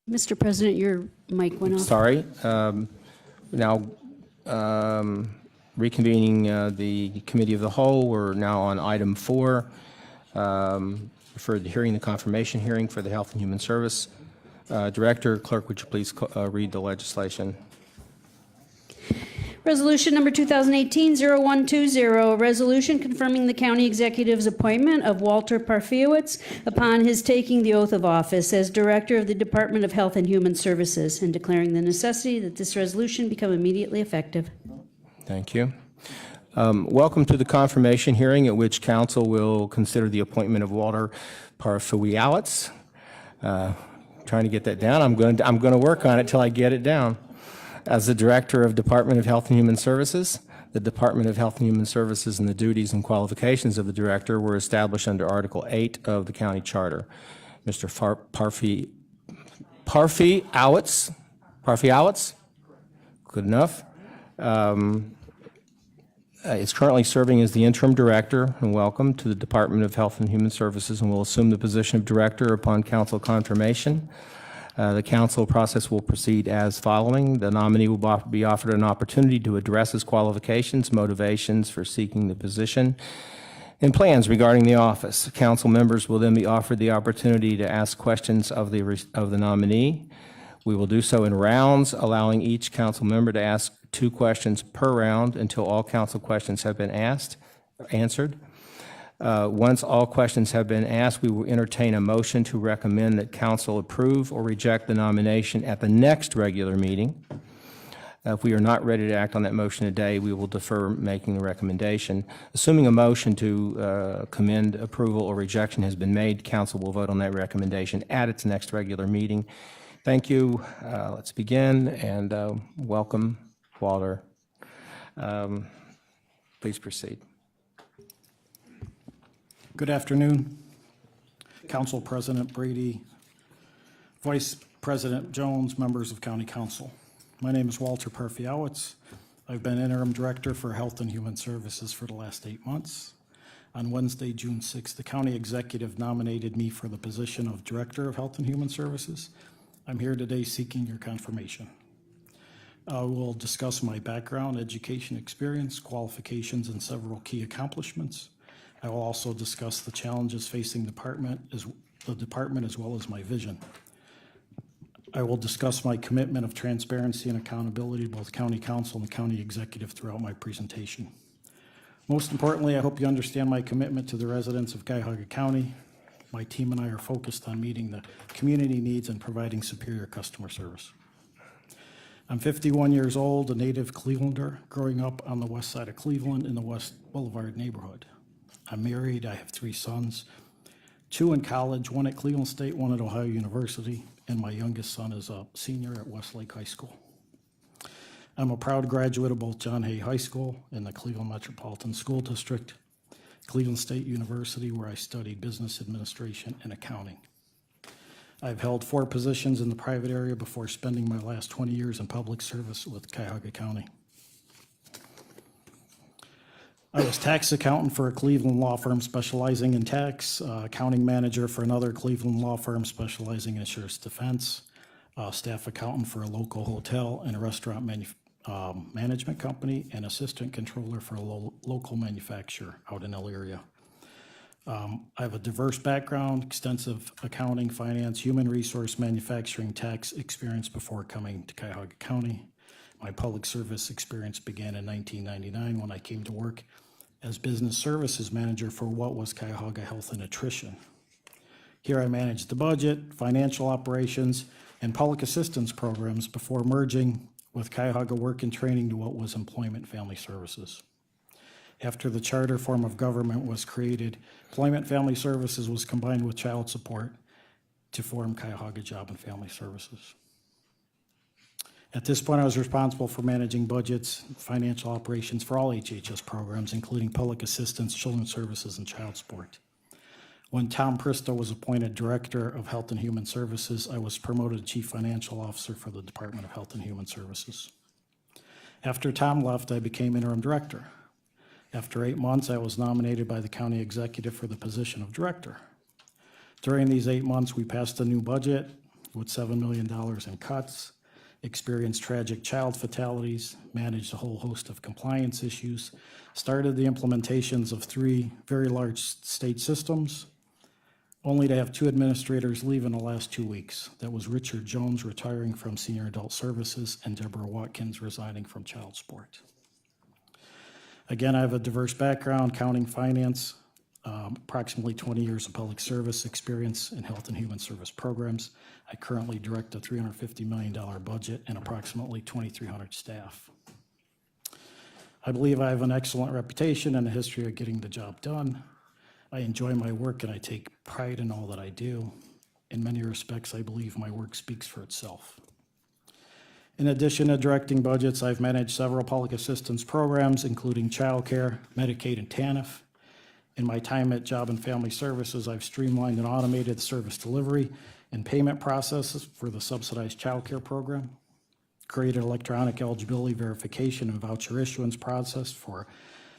Mr. President, your mic went off. Sorry. Now reconvening the Committee of the Whole. We're now on item 4, referred to hearing the confirmation hearing for the Health and Human Service Director. Clerk, would you please read the legislation? Resolution number 2018-0120, a resolution confirming the county executive's appointment of Walter Parfiowicz upon his taking the oath of office as Director of the Department of Health and Human Services and declaring the necessity that this resolution become immediately effective. Thank you. Welcome to the confirmation hearing at which council will consider the appointment of Walter Parfiowicz. Trying to get that down. I'm going to work on it till I get it down. As the Director of Department of Health and Human Services, the Department of Health and Human Services and the duties and qualifications of the Director were established under Article 8 of the County Charter. Mr. Parfiowicz, good enough, is currently serving as the Interim Director, and welcome to the Department of Health and Human Services, and will assume the position of Director upon council confirmation. The council process will proceed as following. The nominee will be offered an opportunity to address his qualifications, motivations for seeking the position, and plans regarding the office. Council members will then be offered the opportunity to ask questions of the nominee. We will do so in rounds, allowing each council member to ask 2 questions per round until all council questions have been answered. Once all questions have been asked, we will entertain a motion to recommend that council approve or reject the nomination at the next regular meeting. If we are not ready to act on that motion today, we will defer making the recommendation. Assuming a motion to commend approval or rejection has been made, council will vote on that recommendation at its next regular meeting. Thank you. Let's begin, and welcome, Walter. Please proceed. Good afternoon, Council President Brady, Vice President Jones, members of County Council. My name is Walter Parfiowicz. I've been Interim Director for Health and Human Services for the last 8 months. On Wednesday, June 6th, the County Executive nominated me for the position of Director of Health and Human Services. I'm here today seeking your confirmation. I will discuss my background, education experience, qualifications, and several key accomplishments. I will also discuss the challenges facing the department as well as my vision. I will discuss my commitment of transparency and accountability to both County Council and the County Executive throughout my presentation. Most importantly, I hope you understand my commitment to the residents of Cuyahoga County. My team and I are focused on meeting the community needs and providing superior customer service. I'm 51 years old, a native Clevelander, growing up on the west side of Cleveland in the West Boulevard neighborhood. I'm married, I have 3 sons, 2 in college, 1 at Cleveland State, 1 at Ohio University, and my youngest son is a senior at Westlake High School. I'm a proud graduate of both John Hay High School and the Cleveland Metropolitan School District, Cleveland State University, where I studied business administration and accounting. I've held 4 positions in the private area before spending my last 20 years in public service with Cuyahoga County. I was tax accountant for a Cleveland law firm specializing in tax, accounting manager for another Cleveland law firm specializing in insurance defense, staff accountant for a local hotel and a restaurant management company, and assistant controller for a local manufacturer out in El area. I have a diverse background, extensive accounting, finance, human resource, manufacturing, tax experience before coming to Cuyahoga County. My public service experience began in 1999 when I came to work as business services manager for what was Cuyahoga Health and Nutrition. Here I managed the budget, financial operations, and public assistance programs before merging with Cuyahoga Work and Training to what was Employment Family Services. After the charter form of government was created, Employment Family Services was combined with child support to form Cuyahoga Job and Family Services. At this point, I was responsible for managing budgets, financial operations for all HHS programs, including public assistance, children's services, and child support. When Tom Pristo was appointed Director of Health and Human Services, I was promoted to Chief Financial Officer for the Department of Health and Human Services. After Tom left, I became Interim Director. After 8 months, I was nominated by the County Executive for the position of Director. During these 8 months, we passed a new budget, with $7 million in cuts, experienced tragic child fatalities, managed a whole host of compliance issues, started the implementations of 3 very large state systems, only to have 2 administrators leave in the last 2 weeks. That was Richard Jones retiring from Senior Adult Services and Deborah Watkins resigning from Child Support. Again, I have a diverse background, accounting, finance, approximately 20 years of public service experience in health and human service programs. I currently direct a $350 million budget and approximately 2,300 staff. I believe I have an excellent reputation and a history of getting the job done. I enjoy my work and I take pride in all that I do. In many respects, I believe my work speaks for itself. In addition to directing budgets, I've managed several public assistance programs, including childcare, Medicaid, and TANF. In my time at Job and Family Services, I've streamlined and automated the service delivery and payment processes for the subsidized childcare program, created electronic eligibility verification and voucher issuance process for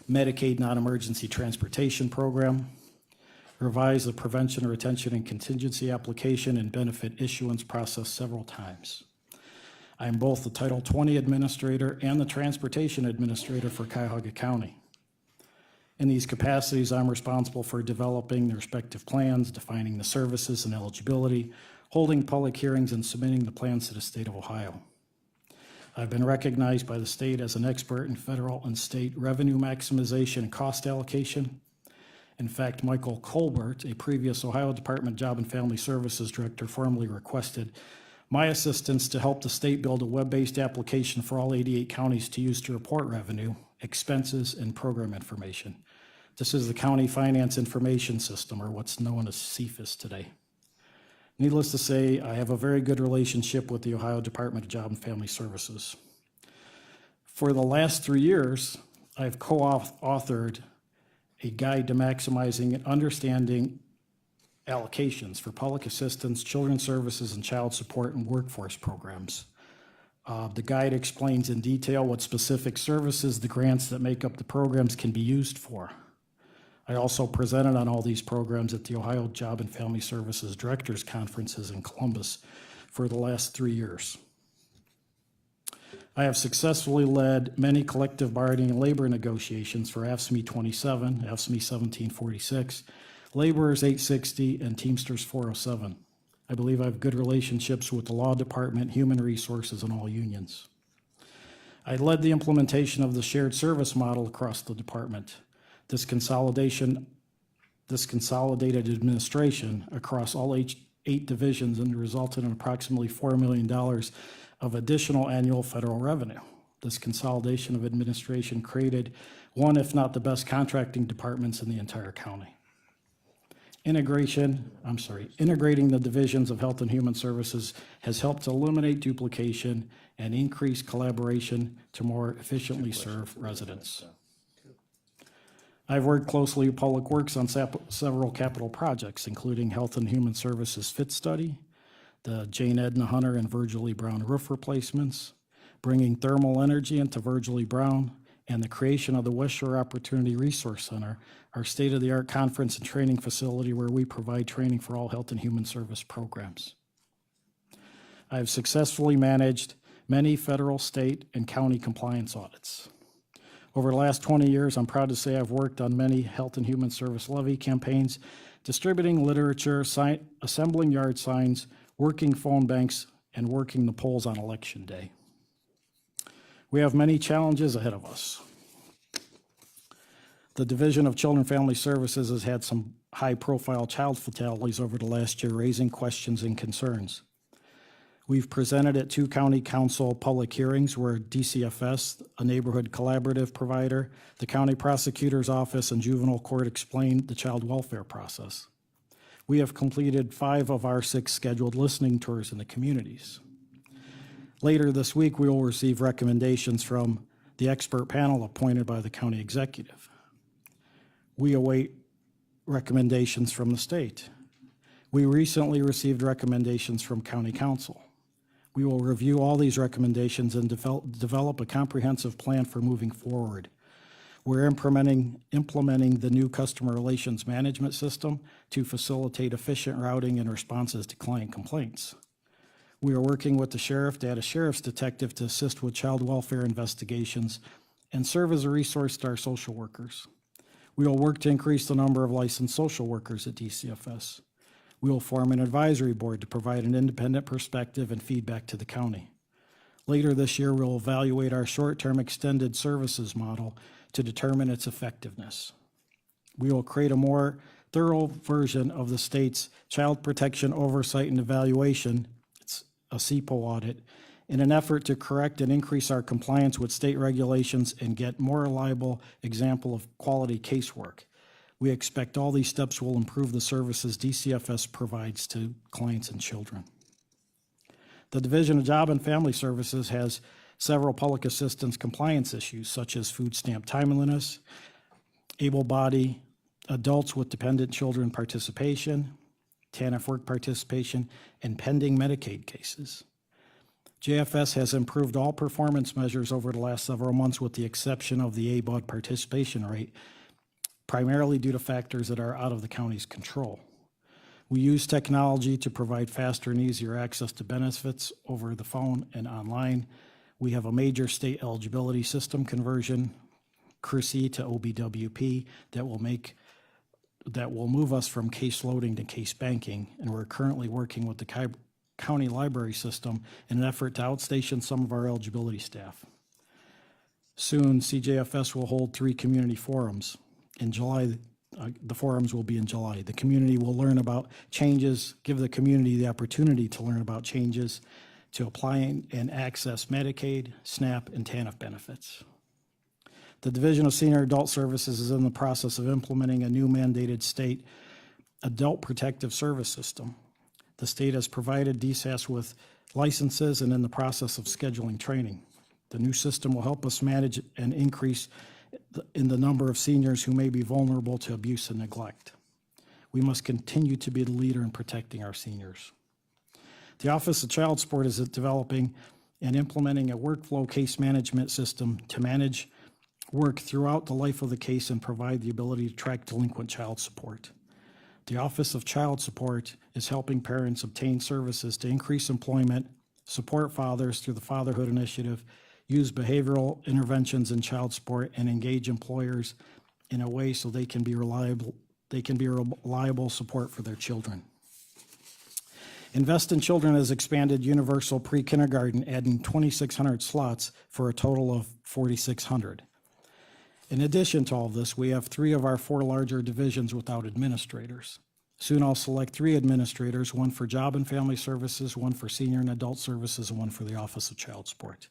Medicaid non-emergency transportation program, revised the prevention, retention, and contingency application and benefit issuance process several times. I am both the Title 20 administrator and the transportation administrator for Cuyahoga County. In these capacities, I'm responsible for developing the respective plans, defining the services and eligibility, holding public hearings, and submitting the plans to the state of Ohio. I've been recognized by the state as an expert in federal and state revenue maximization and cost allocation. In fact, Michael Colbert, a previous Ohio Department of Job and Family Services director, formally requested my assistance to help the state build a web-based application for all 88 counties to use to report revenue, expenses, and program information. This is the County Finance Information System, or what's known as CFIS today. Needless to say, I have a very good relationship with the Ohio Department of Job and Family Services. For the last 3 years, I've co-authored a guide to maximizing and understanding allocations for public assistance, children's services, and child support and workforce programs. The guide explains in detail what specific services the grants that make up the programs can be used for. I also presented on all these programs at the Ohio Job and Family Services Directors Conferences in Columbus for the last 3 years. I have successfully led many collective bargaining and labor negotiations for AFSCME 27, AFSCME 1746, Laborers 860, and Teamsters 407. I believe I have good relationships with the Law Department, Human Resources, and all unions. I led the implementation of the shared service model across the department. This consolidated administration across all 8 divisions and resulted in approximately $4 million of additional annual federal revenue. This consolidation of administration created one, if not the best contracting departments in the entire county. Integrating the divisions of Health and Human Services has helped to eliminate duplication and increase collaboration to more efficiently serve residents. I've worked closely with Public Works on several capital projects, including Health and Human Services Fit Study, the Jane Edna Hunter and Virgil E. Brown roof replacements, bringing thermal energy into Virgil E. Brown, and the creation of the West Shore Opportunity Resource Center, our state-of-the-art conference and training facility where we provide training for all health and human service programs. I have successfully managed many federal, state, and county compliance audits. Over the last 20 years, I'm proud to say I've worked on many health and human service levy campaigns, distributing literature, assembling yard signs, working phone banks, and working the polls on election day. We have many challenges ahead of us. The Division of Children and Family Services has had some high-profile child fatalities over the last year, raising questions and concerns. We've presented at 2 county council public hearings where DCFS, a neighborhood collaborative provider, the county prosecutor's office, and juvenile court explained the child welfare process. We have completed 5 of our 6 scheduled listening tours in the communities. Later this week, we will receive recommendations from the expert panel appointed by the county executive. We await recommendations from the state. We recently received recommendations from county council. We will review all these recommendations and develop a comprehensive plan for moving forward. We're implementing the new customer relations management system to facilitate efficient routing and responses to client complaints. We are working with the sheriff to add a sheriff's detective to assist with child welfare investigations and serve as a resource to our social workers. We will work to increase the number of licensed social workers at DCFS. We will form an advisory board to provide an independent perspective and feedback to the county. Later this year, we'll evaluate our short-term extended services model to determine its effectiveness. We will create a more thorough version of the state's Child Protection Oversight and Evaluation, it's a CPO audit, in an effort to correct and increase our compliance with state regulations and get more reliable example of quality casework. We expect all these steps will improve the services DCFS provides to clients and children. The Division of Job and Family Services has several public assistance compliance issues, such as food stamp timeliness, able-bodied adults with dependent children participation, TANF work participation, and pending Medicaid cases. JFS has improved all performance measures over the last several months with the exception of the ABOD participation rate, primarily due to factors that are out of the county's control. We use technology to provide faster and easier access to benefits over the phone and online. We have a major state eligibility system conversion, CRISI to OBWP, that will move us from case loading to case banking, and we're currently working with the county library system in an effort to outstation some of our eligibility staff. Soon, CJFS will hold 3 community forums. In July, the forums will be in July. The community will learn about changes, give the community the opportunity to learn about changes to apply and access Medicaid, SNAP, and TANF benefits. The Division of Senior Adult Services is in the process of implementing a new mandated state adult protective service system. The state has provided DSAS with licenses and in the process of scheduling training. The new system will help us manage and increase in the number of seniors who may be vulnerable to abuse and neglect. We must continue to be the leader in protecting our seniors. The Office of Child Support is developing and implementing a workflow case management system to manage work throughout the life of the case and provide the ability to track delinquent child support. The Office of Child Support is helping parents obtain services to increase employment, support fathers through the Fatherhood Initiative, use behavioral interventions in child support, and engage employers in a way so they can be reliable support for their children. Invest in Children has expanded universal pre-kindergarten, adding 2,600 slots for a total of 4,600. In addition to all of this, we have 3 of our 4 larger divisions without administrators. Soon I'll select 3 administrators, 1 for Job and Family Services, 1 for Senior and Adult Services, and 1 for the Office of Child Support.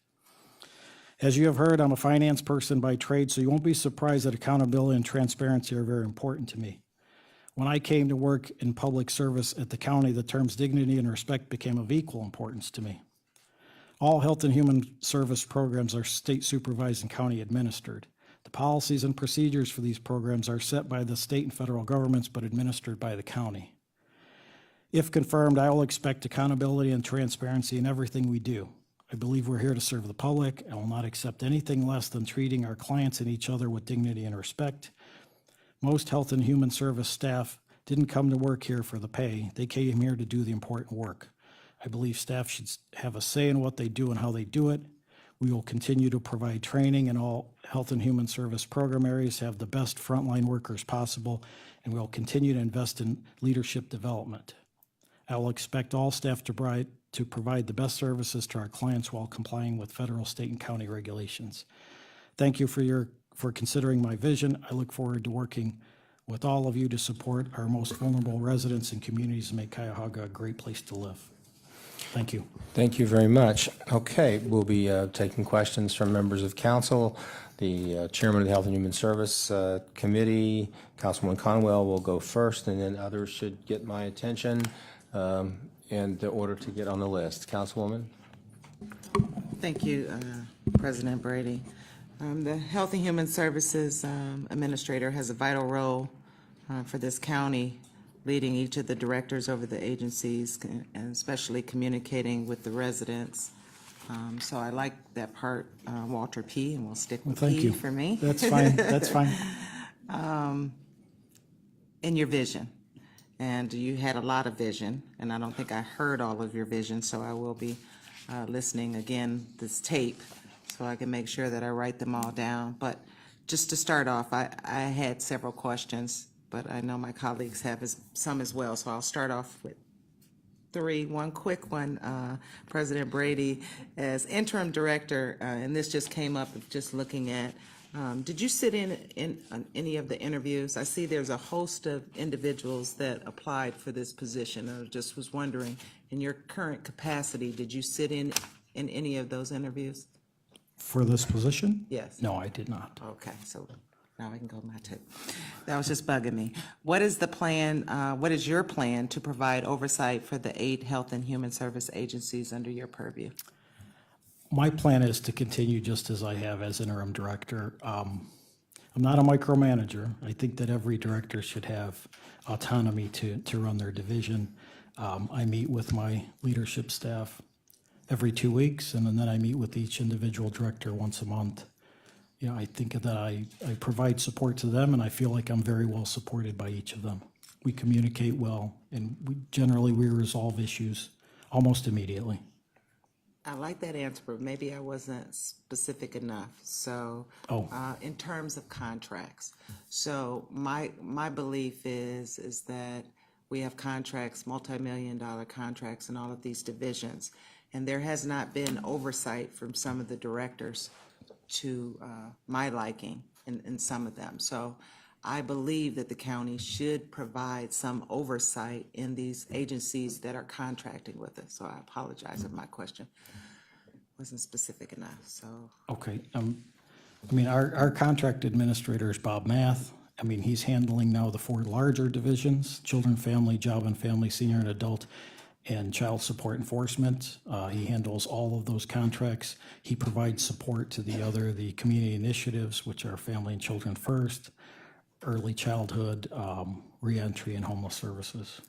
As you have heard, I'm a finance person by trade, so you won't be surprised that accountability and transparency are very important to me. When I came to work in public service at the county, the terms dignity and respect became of equal importance to me. All health and human service programs are state supervised and county administered. The policies and procedures for these programs are set by the state and federal governments, but administered by the county. If confirmed, I will expect accountability and transparency in everything we do. I believe we're here to serve the public and will not accept anything less than treating our clients and each other with dignity and respect. Most health and human service staff didn't come to work here for the pay. They came here to do the important work. I believe staff should have a say in what they do and how they do it. We will continue to provide training in all health and human service program areas, have the best frontline workers possible, and we'll continue to invest in leadership development. I will expect all staff to provide the best services to our clients while complying with federal, state, and county regulations. Thank you for considering my vision. I look forward to working with all of you to support our most vulnerable residents and communities and make Cuyahoga a great place to live. Thank you. Thank you very much. Okay, we'll be taking questions from members of council. The chairman of the Health and Human Service Committee, Councilman Conwell, will go first, and then others should get my attention in the order to get on the list. Councilwoman? Thank you, President Brady. The Health and Human Services Administrator has a vital role for this county, leading each of the directors over the agencies and especially communicating with the residents. So I like that part, Walter P., and we'll stick with Thank P you. for me. That's fine. That's fine. In your vision. and you had a lot of vision, and I don't think I heard all of your vision, so I will be listening again this tape so I can make sure that I write them all down. But just to start off, I had several questions, but I know my colleagues have some as well, so I'll start off with three. One quick one, President Brady, as interim director, and this just came up just looking at, did you sit in on any of the interviews? I see there's a host of individuals that applied for this position. I just was wondering, in your current capacity, did you sit in any of those interviews? For this position? Yes. No, I did not. Okay, so now I can go to my tip. That was just bugging me. What is the plan, what is your plan to provide oversight for the 8 health and human service agencies under your purview? My plan is to continue just as I have as interim director. I'm not a micromanager. I think that every director should have autonomy to run their division. I meet with my leadership staff every 2 weeks, and then I meet with each individual director once a month. You know, I think that I provide support to them, and I feel like I'm very well supported by each of them. We communicate well, and we resolve issues almost immediately. I like that answer, but maybe I wasn't specific enough. So, in terms of contracts, so my belief is that we have contracts, multi-million-dollar contracts in all of these divisions, and there has not been oversight from some of the directors to my liking in some of them. So I believe that the county should provide some oversight in these agencies that are contracting with us. So I apologize if my question wasn't specific enough, so. Okay, I mean, our contract administrator is Bob Math. I mean, he's handling now the 4 larger divisions: children, family, job and family, senior and adult, and child support enforcement. He handles all of those contracts. He provides support to the community initiatives, which are Family and Children First, Early Childhood, Reentry, and Homeless Services.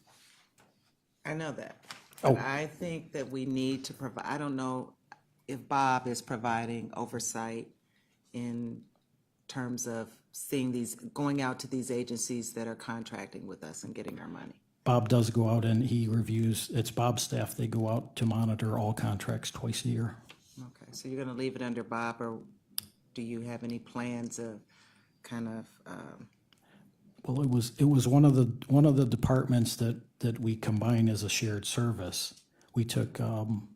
I know that. But I think that we need to provide, I don't know if Bob is providing oversight in terms of seeing these, going out to these agencies that are contracting with us and getting our money. Bob does go out and he reviews, it's Bob's staff, they go out to monitor all contracts twice a year. Okay, so you're gonna leave it under Bob, or do you have any plans of kind of, Well, it was one of the departments that we combine as a shared service. We took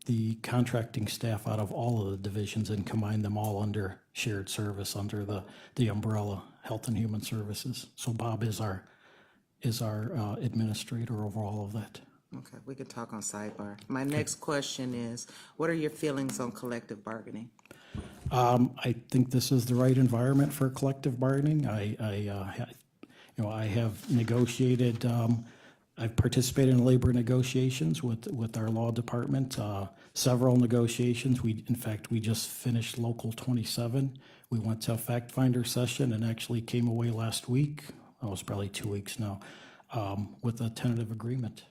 the contracting staff out of all of the divisions and combined them all under shared service, under the umbrella Health and Human Services. So Bob is our administrator over all of that. okay, we could talk on sidebar. My next question is, what are your feelings on collective bargaining? I think this is the right environment for collective bargaining. I have negotiated, I've participated in labor negotiations with our law department, several negotiations. In fact, we just finished Local 27. We went to a fact finder session and actually came away last week, it was probably 2 weeks now, with a tentative agreement.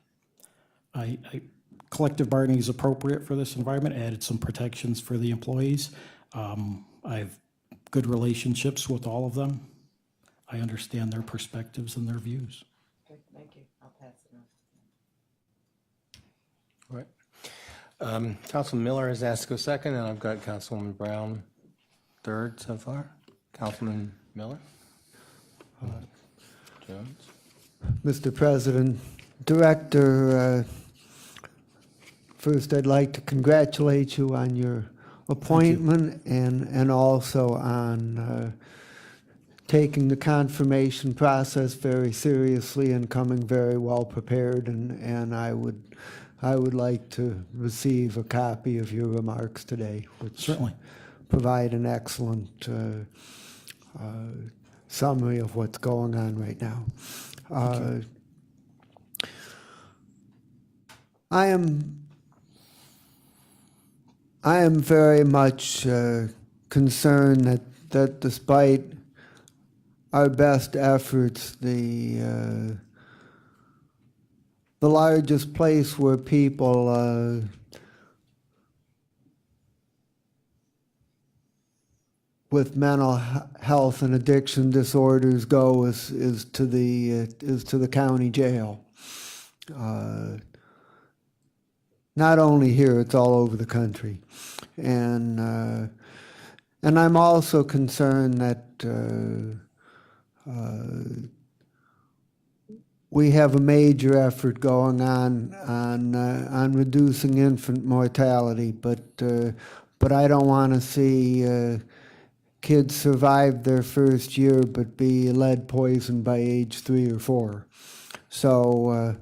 Collective bargaining is appropriate for this environment, added some protections for the employees. I have good relationships with all of them. I understand their perspectives and their views. Okay, thank you. I'll pass it on. All right. Councilman Miller has asked to go second, and I've got Councilwoman Brown third so far. Councilman Miller? Jones? Mr. President, Director, first I'd like to congratulate you on your appointment and also on taking the confirmation process very seriously and coming very well prepared, and I would like to receive a copy of your remarks today, which Certainly. provide an excellent summary of what's going on right now. I am very much concerned that despite our best efforts, the largest place where people with mental health and addiction disorders go is to the county jail. Not only here, it's all over the country. And I'm also concerned that we have a major effort going on reducing infant mortality, but I don't want to see kids survive their first year but be lead poisoned by age 3 or 4. So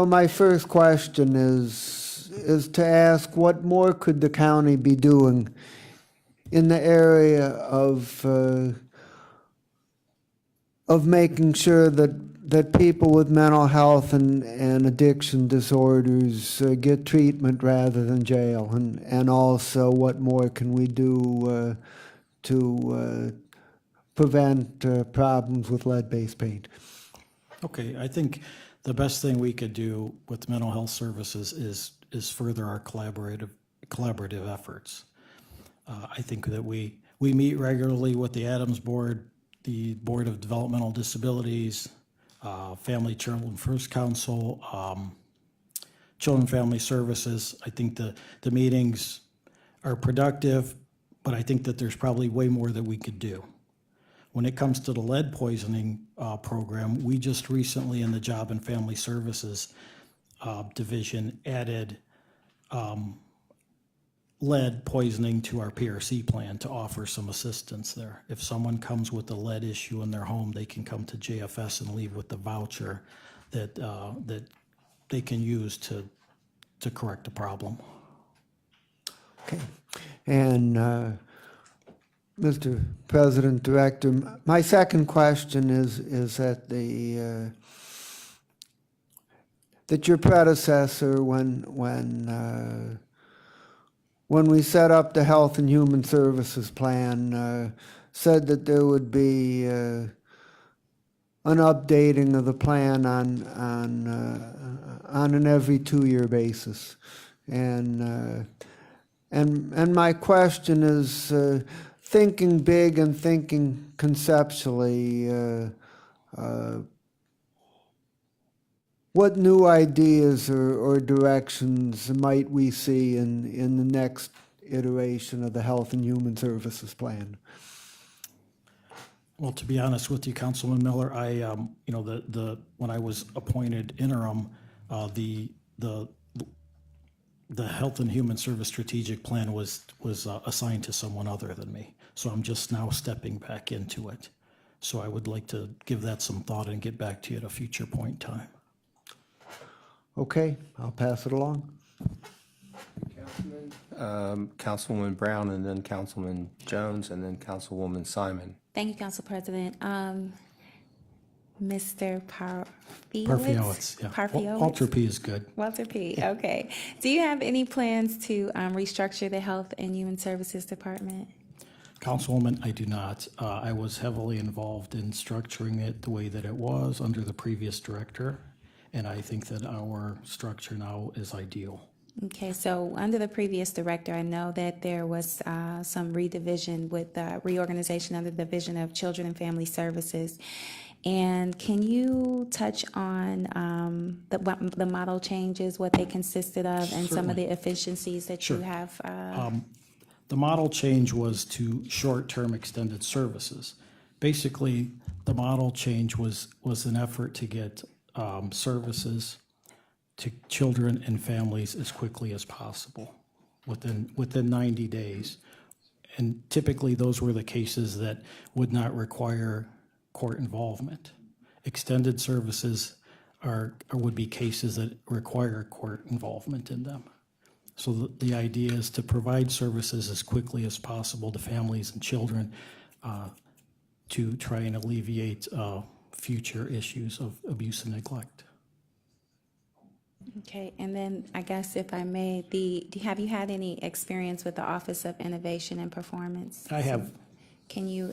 my first question is to ask, what more could the county be doing in the area of making sure that people with mental health and addiction disorders get treatment rather than jail, and also what more can we do to prevent problems with lead-based paint? Okay, I think the best thing we could do with mental health services is further our collaborative efforts. I think that we meet regularly with the Adams Board, the Board of Developmental Disabilities, Family Children First Council, Children Family Services. I think the meetings are productive, but I think that there's probably way more that we could do. When it comes to the lead poisoning program, we just recently in the Job and Family Services division added lead poisoning to our PRC plan to offer some assistance there. If someone comes with a lead issue in their home, they can come to JFS and leave with the voucher that they can use to correct the problem. Okay. And Mr. President, Director, my second question is that that your predecessor, when we set up the Health and Human Services Plan, said that there would be an updating of the plan on an every 2-year basis, and my question is, thinking big and thinking conceptually, what new ideas or directions might we see in the next iteration of the Health and Human Services Plan? Well, to be honest with you, Councilman Miller, I when I was appointed interim, the Health and Human Service Strategic Plan was assigned to someone other than me. So I'm just now stepping back into it. So I would like to give that some thought and get back to you at a future point in time. Okay, I'll pass it along. Councilwoman Brown, and then Councilman Jones, and then Councilwoman Simon. Thank you, Council President. Mr. Parfiowitz, yeah. Parfiowitz? Walter P. is good. Walter P., okay. Do you have any plans to restructure the Health and Human Services Department? Councilwoman, I do not. I was heavily involved in structuring it the way that it was under the previous director, and I think that our structure now is ideal. Okay, so under the previous director, I know that there was some redivision with reorganization under the Division of Children and Family Services. And can you touch on the model changes, what they consisted of, and some of the efficiencies that you have? The model change was to short-term extended services. Basically, the model change was an effort to get services to children and families as quickly as possible, within 90 days. And typically, those were the cases that would not require court involvement. Extended services would be cases that require court involvement in them. So the idea is to provide services as quickly as possible to families and children to try and alleviate future issues of abuse and neglect. Okay, and then I guess if I may, have you had any experience with the Office of Innovation and Performance? I have. Can you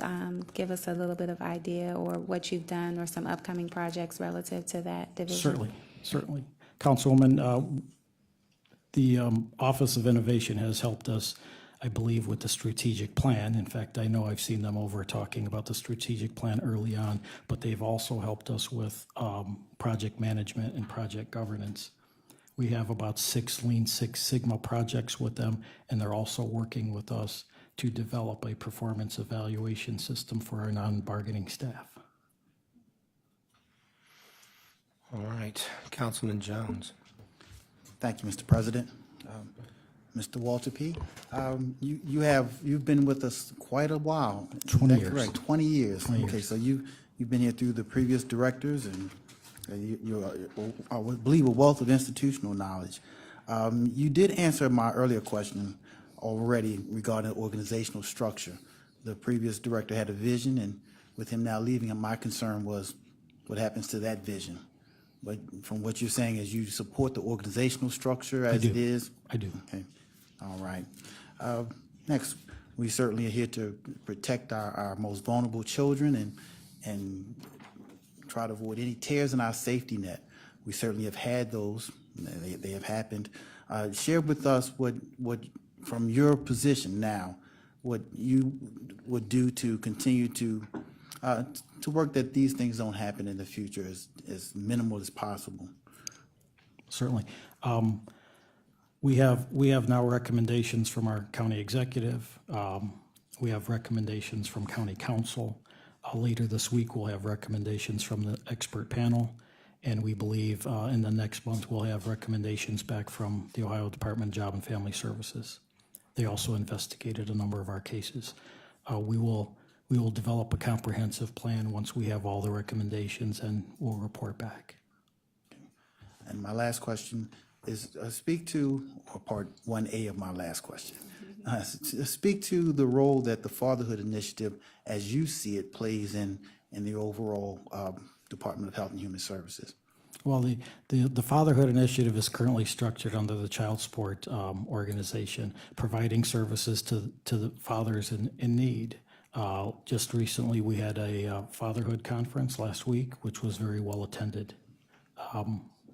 give us a little bit of idea or what you've done or some upcoming projects relative to that division? Certainly. Councilwoman, the Office of Innovation has helped us I believe, with the strategic plan. In fact, I know I've seen them over talking about the strategic plan early on, but they've also helped us with project management and project governance. We have about 6 Lean Six Sigma projects with them, and they're also working with us to develop a performance evaluation system for our non-bargaining staff. All right, Councilman Jones. Thank you, Mr. President. Mr. Walter P., you've been with us quite a while. 20 Is that years. correct? 20 years. 20 Okay, years. so you've been here through the previous directors, and you're, I would believe, a wealth of institutional knowledge. You did answer my earlier question already regarding organizational structure. The previous director had a vision, and with him now leaving, my concern was what happens to that vision. But from what you're saying is you support the organizational structure as do. it is? I do. Okay, all right. Next, we certainly are here to protect our most vulnerable children and try to avoid any tears in our safety net. We certainly have had those. They have happened. Share with us what from your position now, what you would do to continue to work that these things don't happen in the future as minimal as possible. Certainly. We have now recommendations from our county executive. We have recommendations from county council. Later this week, we'll have recommendations from the expert panel. And we believe in the next month, we'll have recommendations back from the Ohio Department of Job and Family Services. They also investigated a number of our cases. We will develop a comprehensive plan once we have all the recommendations, and we'll report back. And my last question is speak to, or part 1A of my last question, speak to the role that the Fatherhood Initiative, as you see it, plays in the overall Department of Health and Human Services. Well, the Fatherhood Initiative is currently structured under the Child Support Organization, providing services to the fathers in need. Just recently, we had a fatherhood conference last week, which was very well attended.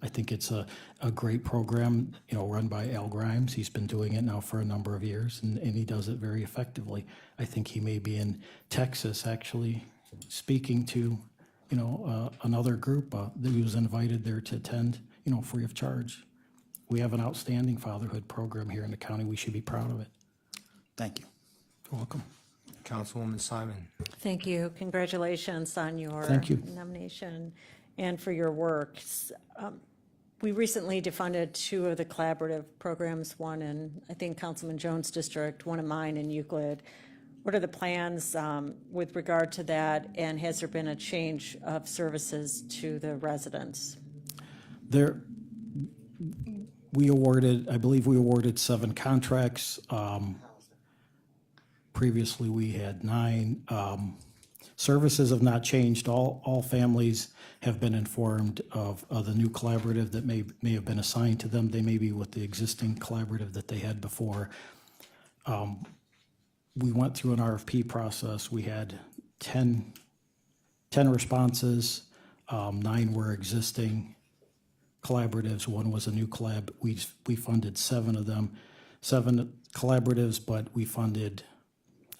I think it's a great program, run by Al Grimes. He's been doing it now for a number of years, and he does it very effectively. I think he may be in Texas, actually, speaking to, another group that he was invited there to attend, free of charge. We have an outstanding fatherhood program here in the county. We should be proud of it. Thank you. You're welcome. Councilwoman Simon. Thank you. Congratulations on your Thank you. nomination and for your work. We recently defunded 2 of the collaborative programs, one in, I think, Councilman Jones' district, one of mine in Euclid. What are the plans with regard to that, and has there been a change of services to the residents? I believe we awarded 7 contracts. Previously, we had 9. Services have not changed. All families have been informed of the new collaborative that may have been assigned to them. They may be with the existing collaborative that they had before. We went through an RFP process. We had 10 responses. 9 were existing collaboratives. 1 was a new collab. We funded 7 of them, 7 collaboratives, but we funded,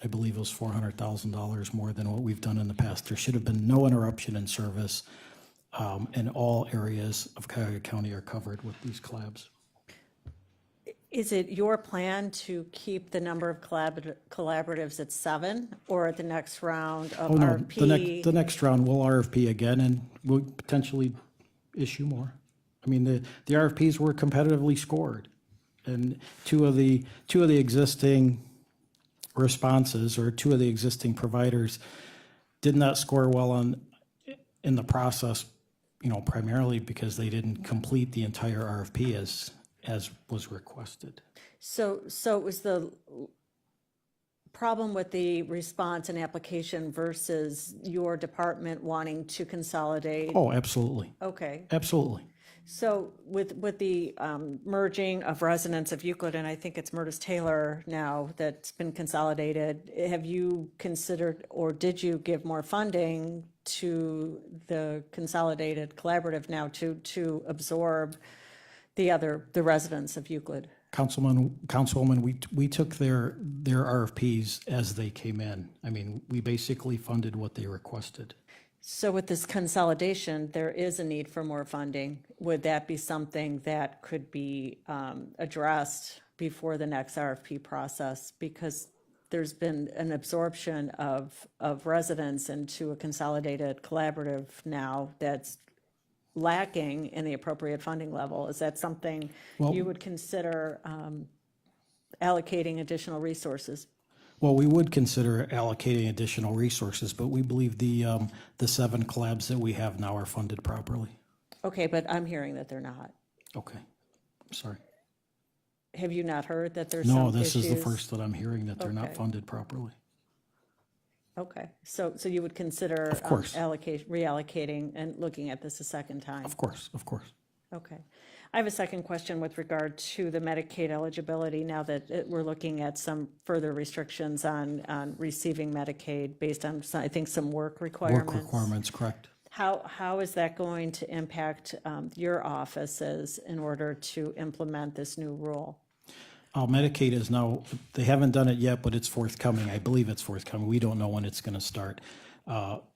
I believe it was $400,000 more than what we've done in the past. There should have been no interruption in service, and all areas of Cuyahoga County are covered with these collabs. Is it your plan to keep the number of collaboratives at 7, or at the next round of Oh, no, RFP? the next round, we'll RFP again, and we'll potentially issue more. I mean, the RFPs were competitively scored, and two of the existing responses, or 2 of the existing providers, did not score well in the process, primarily because they didn't complete the entire RFP as was requested. So it was the problem with the response and application versus your department wanting to consolidate? Oh, absolutely. Okay. Absolutely. So with the merging of residents of Euclid, and I think it's Murtis Taylor now that's been consolidated, have you considered, or did you give more funding to the consolidated collaborative now to absorb the residents of Euclid? Councilwoman, we took their RFPs as they came in. I mean, we basically funded what they requested. So with this consolidation, there is a need for more funding. Would that be something that could be addressed before the next RFP process? Because there's been an absorption of residents into a consolidated collaborative now that's lacking in the appropriate funding level. Is that something you would consider allocating additional resources? Well, we would consider allocating additional resources, but we believe the 7 collabs that we have now are funded properly. Okay, but I'm hearing that they're not. Okay, sorry. Have you not heard that there's some No, issues? this is the first that I'm hearing that they're not Okay. funded properly. Okay, so you would consider Of course. reallocating and looking at this a second time? Of course, of course. Okay. I have a second question with regard to the Medicaid eligibility, now that we're looking at some further restrictions on receiving Medicaid based on, I think, some work requirements. Work requirements, correct. How is that going to impact your offices in order to implement this new rule? Medicaid is now, they haven't done it yet, but it's forthcoming. I believe it's forthcoming. We don't know when it's going to start.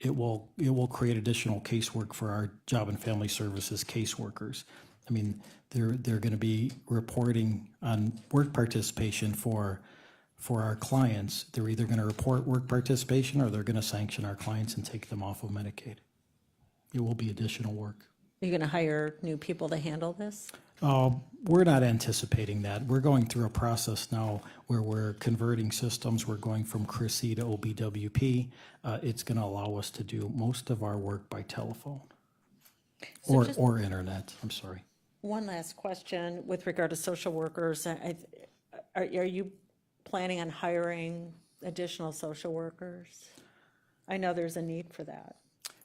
It will create additional casework for our Job and Family Services caseworkers. I mean, they're going to be reporting on work participation for our clients. They're either going to report work participation or they're going to sanction our clients and take them off of Medicaid. It will be additional work. Are you going to hire new people to handle this? We're not anticipating that. We're going through a process now where we're converting systems. We're going from CRISI to OBWP. It's going to allow us to do most of our work by telephone or internet. I'm sorry. One last question with regard to social workers. Are you planning on hiring additional social workers? I know there's a need for that.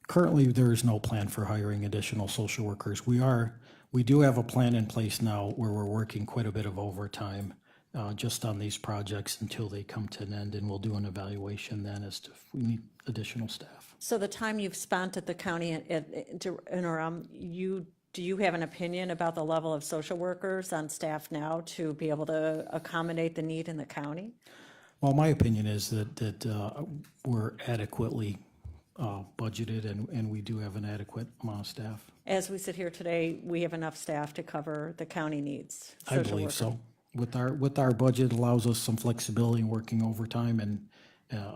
Currently, there is no plan for hiring additional social workers. We do have a plan in place now where we're working quite a bit of overtime just on these projects until they come to an end, and we'll do an evaluation then as to if we need additional staff. So the time you've spent at the county interim, do you have an opinion about the level of social workers on staff now to be able to accommodate the need in the county? Well, my opinion is that we're adequately budgeted and we do have an adequate amount of staff. As we sit here today, we have enough staff to cover the county needs? I believe so. With our budget allows us some flexibility in working overtime, and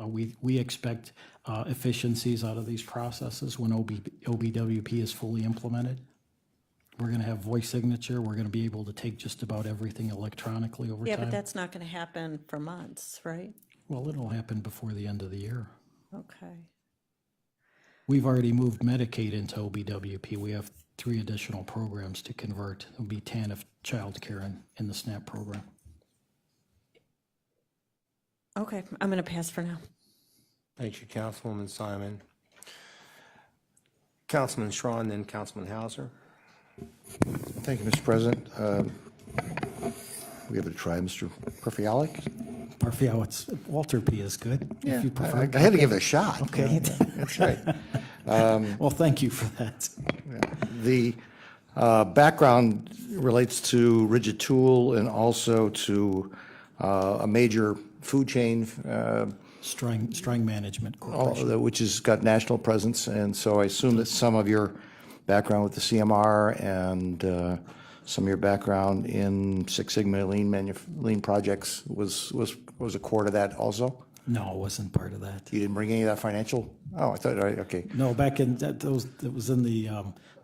we expect efficiencies out of these processes when OBWP is fully implemented. We're going to have voice signature. We're going to be able to take just about everything electronically over time. Yeah, but that's not going to happen for months, right? Well, it'll happen before the end of the year. Okay. We've already moved Medicaid into OBWP. We have 3 additional programs to convert. There'll be TANF childcare in the SNAP program. Okay, I'm going to pass for now. Thank you, Councilwoman Simon. Councilman Schron, then Councilman Hauser. Thank you, Mr. President. We have to try Mr. Perfialik. It's Walter P. is good, if you prefer. I had to give it a shot. Okay. That's right. Well, thank you for that. The background relates to Rigid Tool and also to a major food chain, Strang Management Corporation. which has got national presence. And so I assume that some of your background with the CMR and some of your background in Six Sigma lean projects was a core to that also? No, it wasn't part of that. You didn't bring any of that financial? Oh, I thought, right, okay. No, back in that was in the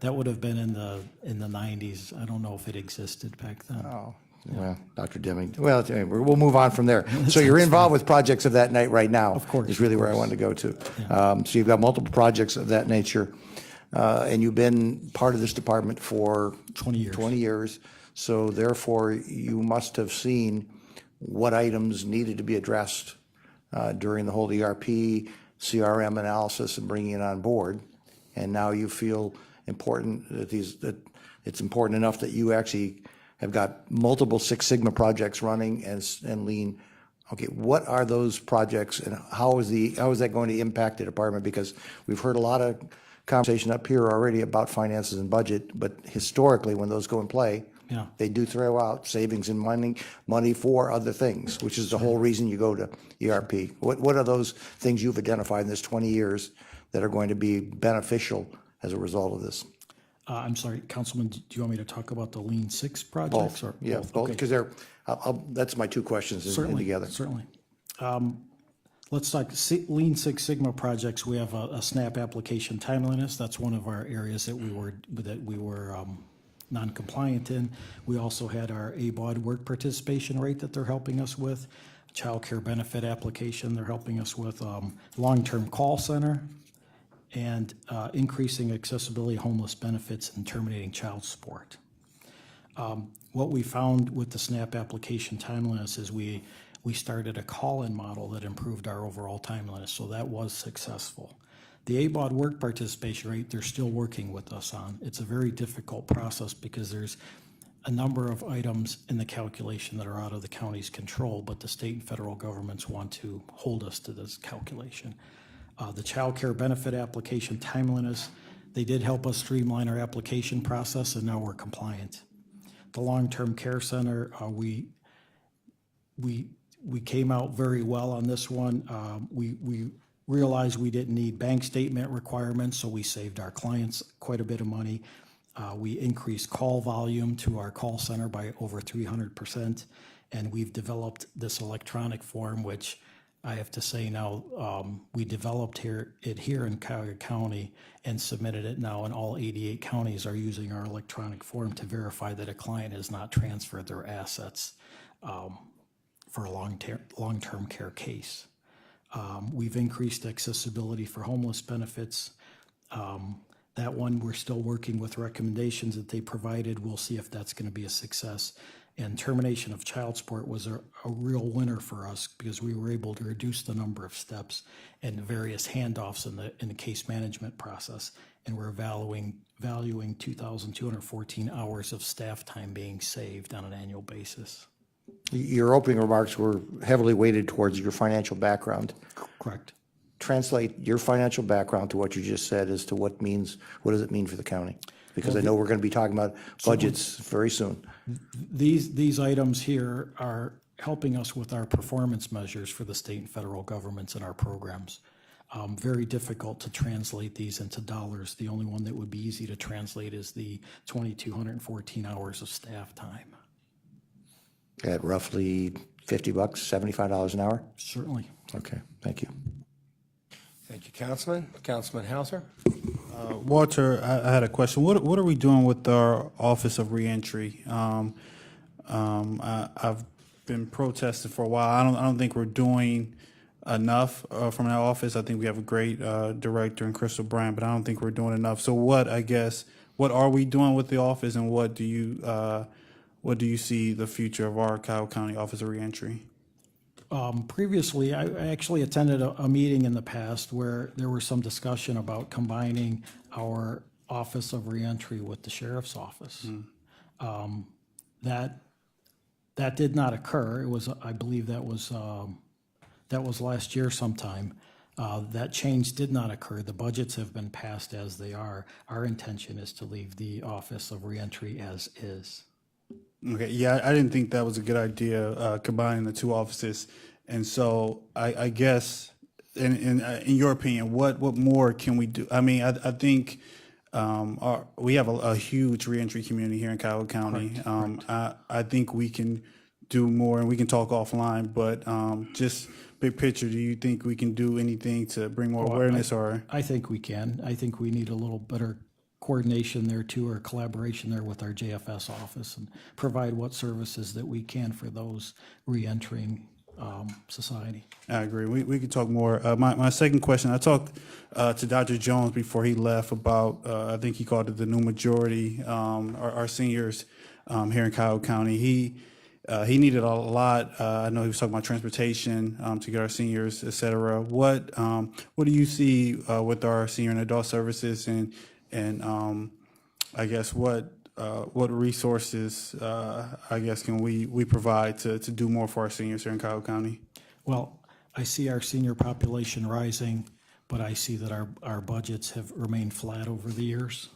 that would have been in the 90s. I don't know if it existed back then. Oh, well, Dr. Deming. Well, anyway, we'll move on from there. So you're involved with projects of that night right now. Of course, is really of where I course. wanted to go to. So you've got multiple projects of that nature, and you've been part of this department for 20 years. 20 years. So therefore, you must have seen what items needed to be addressed during the whole ERP, CRM analysis, and bringing it on board. And now you feel important that it's important enough that you actually have got multiple Six Sigma projects running and lean. Okay, what are those projects, and how is that going to impact the department? Because we've heard a lot of conversation up here already about finances and budget, but historically, when those go in play, Yeah. They do throw out savings and money for other things, which is the whole reason you go to ERP. What are those things you've identified in this 20 years that are going to be beneficial as a result of this? I'm sorry, Councilman, do you want me to talk about the Lean Six projects? Or Yeah, both, Okay. because that's my two questions in Certainly, together. certainly. Let's talk Lean Six Sigma projects. We have a SNAP application timeliness. That's one of our areas that we were non-compliant in. We also had our ABOD work participation rate that they're helping us with, child care benefit application they're helping us with, long-term call center, and increasing accessibility homeless benefits and terminating child support. What we found with the SNAP application timeliness is we started a call-in model that improved our overall timeliness, so that was successful. The ABOD work participation rate, they're still working with us on. It's a very difficult process because there's a number of items in the calculation that are out of the county's control, but the state and federal governments want to hold us to this calculation. The child care benefit application timeliness, they did help us streamline our application process, and now we're compliant. The long-term care center, we came out very well on this one. We realized we didn't need bank statement requirements, so we saved our clients quite a bit of money. We increased call volume to our call center by over 300%, and we've developed this electronic form, which I have to say now, we developed it here in Cuyahoga County and submitted it now, and all 88 counties are using our electronic form to verify that a client has not transferred their assets for a long-term care case. We've increased accessibility for homeless benefits. That one, we're still working with recommendations that they provided. We'll see if that's going to be a success. And termination of child support was a real winner for us because we were able to reduce the number of steps and various handoffs in the case management process. And we're valuing 2,214 hours of staff time being saved on an annual basis. Your opening remarks were heavily weighted towards your financial background. Correct. Translate your financial background to what you just said as to what does it mean for the county? Because I know we're going to be talking about budgets very soon. These items here are helping us with our performance measures for the state and federal governments and our programs. Very difficult to translate these into dollars. The only one that would be easy to translate is the 2,214 hours of staff time. At roughly $50, $75 an hour? Certainly. Okay, thank you. Thank you, Councilman. Councilman Hauser? Walter, I had a question. What are we doing with our Office of Reentry? I've been protesting for a while. I don't think we're doing enough from that office. I think we have a great director in Crystal Bryant, but I don't think we're doing enough. So what are we doing with the office, and what do you see the future of our Cuyahoga County Office of Reentry? Previously, I actually attended a meeting in the past where there was some discussion about combining our Office of Reentry with the Sheriff's Office. That did not occur. It was, I believe that was last year sometime. That change did not occur. The budgets have been passed as they are. Our intention is to leave the Office of Reentry as is. Okay, yeah, I didn't think that was a good idea, combining the two offices. And so I guess, in your opinion, what more can we do? I mean, I think we have a huge reentry community here in Cuyahoga County. I think we can do more, and we can talk offline, but just big picture, do you think we can do anything to bring more awareness? I think we can. I think we need a little better coordination there too, or collaboration there with our JFS office, and provide what services that we can for those re-entering society. I agree. We could talk more. My second question, I talked to Dr. Jones before he left about, I think he called it the new majority, our seniors here in Cuyahoga County. He needed a lot. I know he was talking about transportation to get our seniors, et cetera. What do you see with our senior and adult services, and I guess what resources I guess can we provide to do more for our seniors here in Cuyahoga County? Well, I see our senior population rising, but I see that our budgets have remained flat over the years.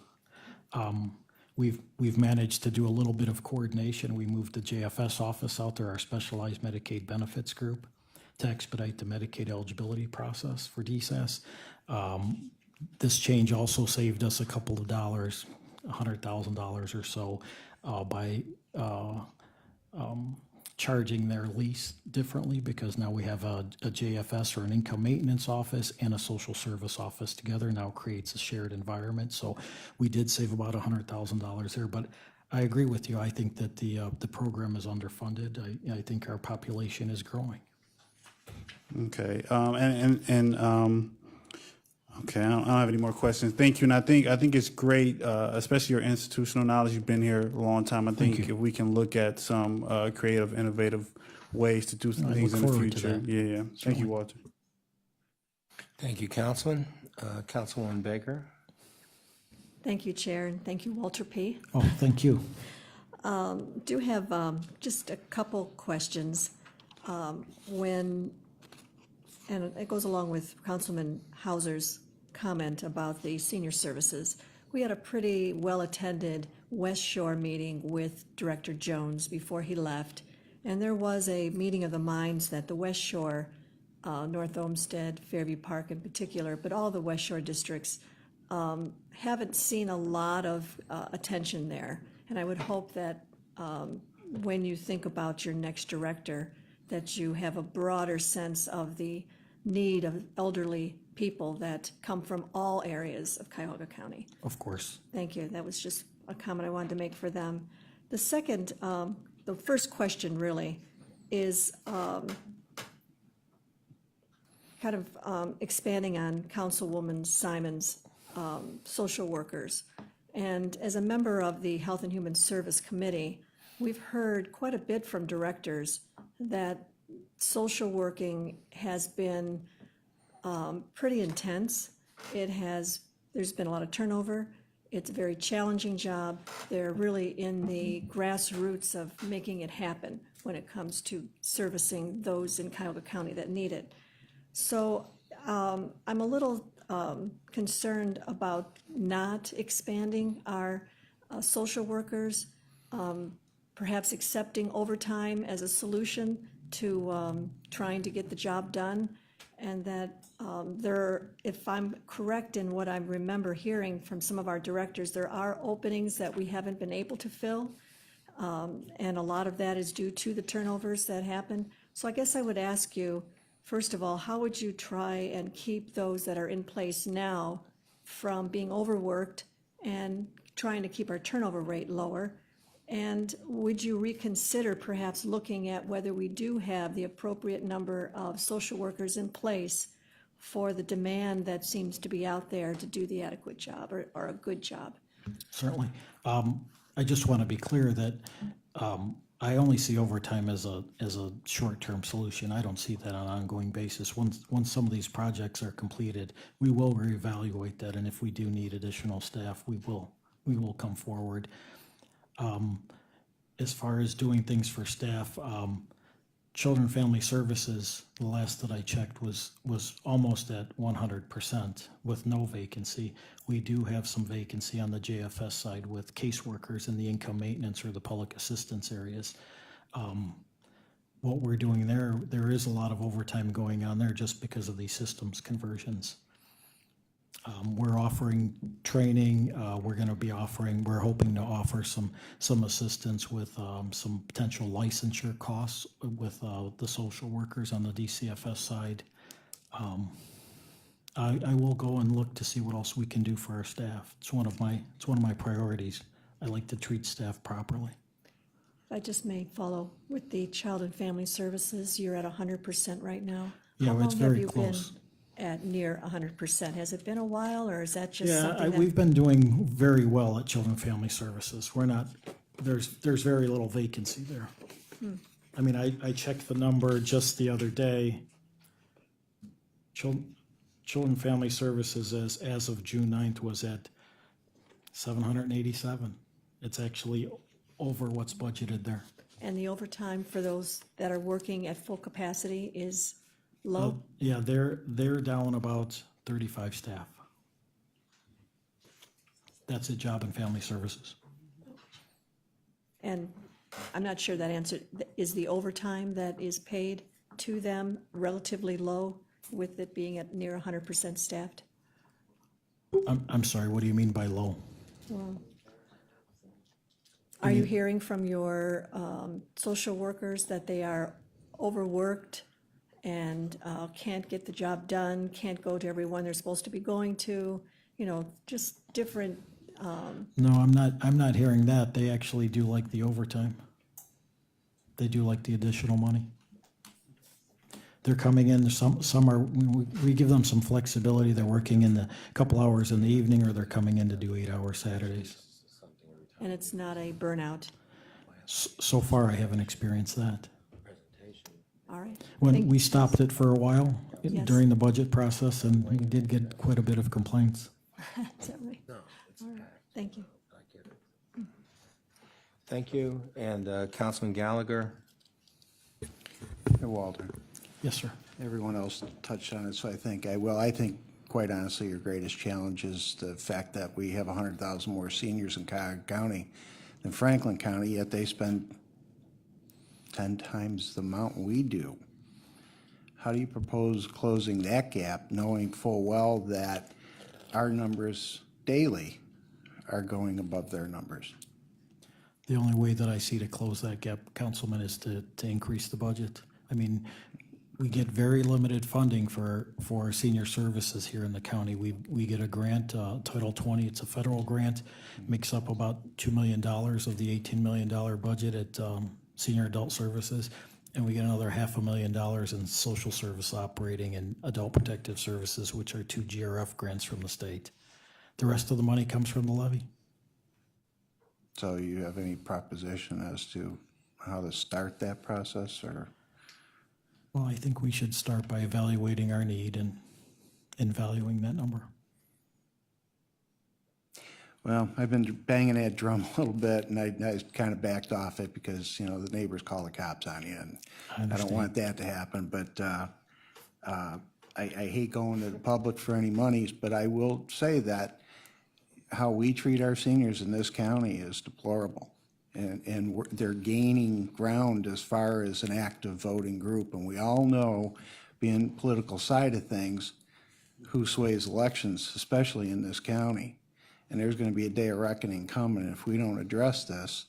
we've managed to do a little bit of coordination. We moved the JFS office out there, our specialized Medicaid benefits group, to expedite the Medicaid eligibility process for DSAS. This change also saved us a couple of dollars, $100,000 or so, by charging their lease differently, because now we have a JFS or an income maintenance office and a social service office together. Now creates a shared environment. So we did save about $100,000 there. But I agree with you. I think that the program is underfunded. I think our population is growing. Okay, okay, I don't have any more questions. Thank you, and I think it's great, especially your institutional knowledge. You've been here a long time. I think if we can look at some creative, innovative ways to do some things look in the forward to future. that. Yeah. Thank you, Walter. Thank you, Councilman. Councilwoman Baker. Thank you, Chair, and thank you, Walter P. Oh, thank you. Do have just a couple questions. And it goes along with Councilman Hauser's comment about the senior services. We had a pretty well-attended West Shore meeting with Director Jones before he left, and there was a meeting of the minds that the West Shore, North Olmsted, Fairview Park in particular, but all the West Shore districts haven't seen a lot of attention there. And I would hope that when you think about your next director, that you have a broader sense of the need of elderly people that come from all areas of Cuyahoga County. Of course. Thank you. That was just a comment I wanted to make for them. The second, the first question really is kind of expanding on Councilwoman Simon's social workers. And as a member of the Health and Human Service Committee, we've heard quite a bit from directors that social working has been pretty intense. There's been a lot of turnover. It's a very challenging job. They're really in the grassroots of making it happen when it comes to servicing those in Cuyahoga County that need it. So I'm a little concerned about not expanding our social workers, perhaps accepting overtime as a solution to trying to get the job done, and that if I'm correct in what I remember hearing from some of our directors, there are openings that we haven't been able to fill, and a lot of that is due to the turnovers that happen. So I guess I would ask you, first of all, how would you try and keep those that are in place now from being overworked and trying to keep our turnover rate lower? And would you reconsider perhaps looking at whether we do have the appropriate number of social workers in place for the demand that seems to be out there to do the adequate job or a good job? Certainly. I just want to be clear that I only see overtime as a short-term solution. I don't see that on an ongoing basis. Once some of these projects are completed, we will reevaluate that, and if we do need additional staff, we will come forward. As far as doing things for staff, Children and Family Services, the last that I checked, was almost at 100% with no vacancy. We do have some vacancy on the JFS side with caseworkers in the income maintenance or the public assistance areas. What we're doing there is a lot of overtime going on there just because of these systems conversions. We're offering training. We're hoping to offer some assistance with some potential licensure costs with the social workers on the DCFS side. I will go and look to see what else we can do for our staff. It's one of my priorities. I like to treat staff properly. I just may follow with the Child and Family Services. You're at 100% right now. Yeah, How long it's very have you close. been at near 100%? Has it been a while, or is that just Yeah, something that? we've been doing very well at Children and Family Services. There's very little vacancy there. I mean, I checked the number just the other day. Children and Family Services as of June 9th was at 787. It's actually over what's budgeted there. And the overtime for those that are working at full capacity is low? Yeah, they're down about 35 staff. That's at Job and Family Services. And I'm not sure that answer, is the overtime that is paid to them relatively low with it being at near 100% staffed? I'm sorry, what do you mean by low? Are you hearing from your social workers that they are overworked and can't get the job done, can't go to everyone they're supposed to be going to, just different, No, I'm not hearing that. They actually do like the overtime. They do like the additional money. They're coming in, some are, we give them some flexibility. They're working in the couple hours in the evening, or they're coming in to do 8-hour Saturdays. and it's not a burnout? So far, I haven't experienced that. All right. When we stopped it for a while Yes. during the budget process, and we did get quite a bit of complaints. Is that right? All right, thank you. Thank you. And Councilman Gallagher? Hey, Walter, Yes, sir. everyone else touched on it, so I think, quite honestly, your greatest challenge is the fact that we have 100,000 more seniors in Cuyahoga County than Franklin County, yet they spend 10 times the amount we do. How do you propose closing that gap, knowing full well that our numbers daily are going above their numbers? The only way that I see to close that gap, Councilman, is to increase the budget. I mean, we get very limited funding for senior services here in the county. We get a grant, Title 20, it's a federal grant, makes up about $2 million of the $18 million budget at senior adult services. And we get another $500,000 in social service operating and adult protective services, which are 2 GRF grants from the state. The rest of the money comes from the levy. So you have any proposition as to how to start that process, or? Well, I think we should start by evaluating our need and valuing that number. Well, I've been banging that drum a little bit, and I kind of backed off it because, the neighbors call the cops on you, and I don't want that to happen, but I hate going to the public for any monies, but I will say that how we treat our seniors in this county is deplorable. And they're gaining ground as far as an active voting group. And we all know, being political side of things, who sways elections, especially in this county. And there's going to be a day of reckoning coming. If we don't address this,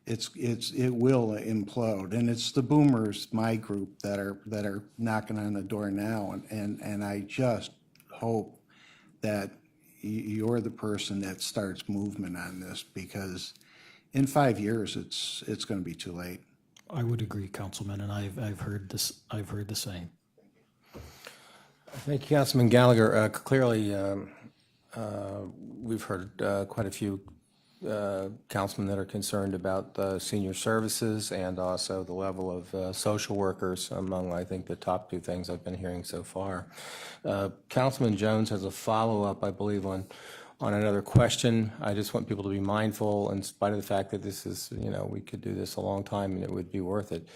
it will implode. And it's the boomers, my group, that are knocking on the door now. And I just hope that you're the person that starts movement on this, because in 5 years, it's going to be too late. I would agree, Councilman, and I've heard this. I've heard the same. Thank you, Councilman Gallagher. Clearly, we've heard quite a few councilmen that are concerned about senior services and also the level of social workers among, I think, the top 2 things I've been hearing so far. Councilman Jones has a follow-up, I believe, on another question. I just want people to be mindful, in spite of the fact that this is, we could do this a long time and it would be worth it,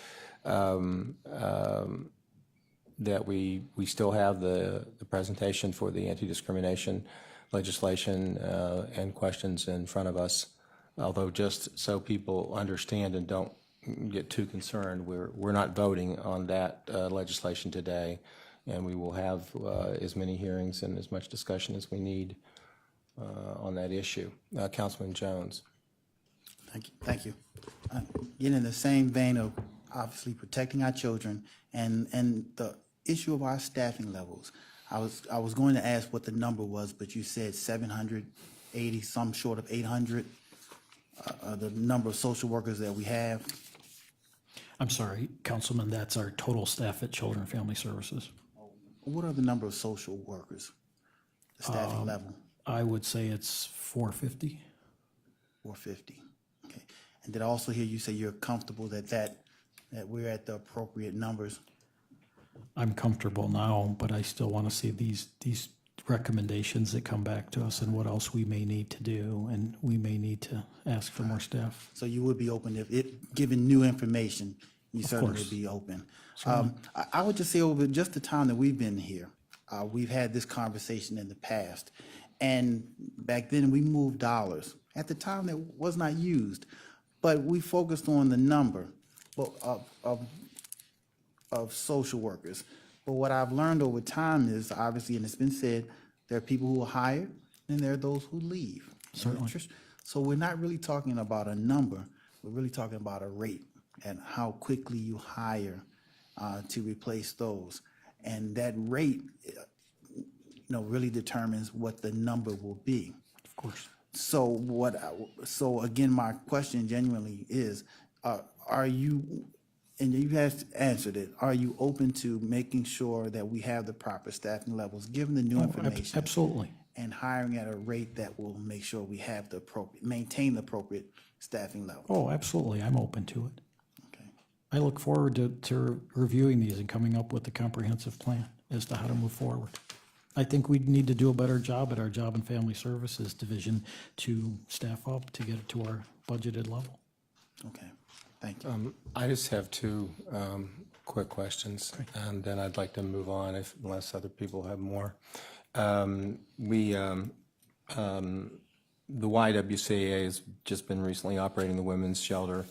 that we still have the presentation for the anti-discrimination legislation and questions in front of us. Although, just so people understand and don't get too concerned, we're not voting on that legislation today, and we will have as many hearings and as much discussion as we need on that issue. Councilman Jones. Thank you. Again, in the same vein of obviously protecting our children and the issue of our staffing levels, I was going to ask what the number was, but you said 780, some short of 800, the number of social workers that we have. I'm sorry, Councilman, that's our total staff at Children and Family Services. What are the number of social workers, the staffing level? I would say it's 450. 450. Okay. And did I also hear you say you're comfortable that we're at the appropriate numbers? I'm comfortable now, but I still want to see these recommendations that come back to us and what else we may need to do, and we may need to ask for more staff. So you would be open if given new information, you certainly course. would be open. I would just say over just the time that we've been here, we've had this conversation in the past, and back then we moved dollars. At the time that was not used. but we focused on the number of social workers. But what I've learned over time is, obviously, and it's been said, there are people who are hired and there are those who leave. Certainly. So we're not really talking about a number, we're really talking about a rate and how quickly you hire to replace those. And that rate, really determines what the number will be. Of course. So again, my question genuinely is, are you, and you have answered it, are you open to making sure that we have the proper staffing levels, given the new information? Absolutely. And hiring at a rate that will make sure we have maintain the appropriate staffing level? Oh, absolutely. I'm open to it. Okay. I look forward to reviewing these and coming up with a comprehensive plan as to how to move forward. I think we need to do a better job at our Job and Family Services division to staff up to get it to our budgeted level. Okay, thank you. I just have two quick questions, and then I'd like to move on unless other people have more. The YWCA has just been recently operating the women's shelter,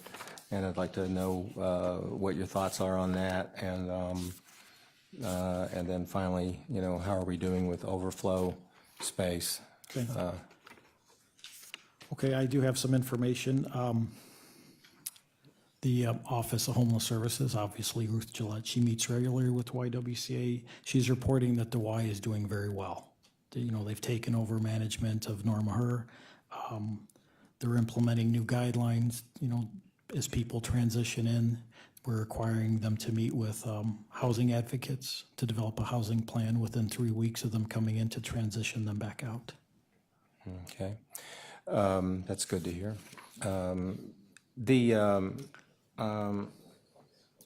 and I'd like to know what your thoughts are on that, and then finally, how are we doing with overflow space? Okay. Okay, I do have some information. The Office of Homeless Services, obviously Ruth Gillette, she meets regularly with YWCA. She's reporting that the Y is doing very well. They've taken over management of Norma Herr. They're implementing new guidelines, as people transition in. We're requiring them to meet with housing advocates to develop a housing plan within 3 weeks of them coming in to transition them back out. Okay, that's good to hear.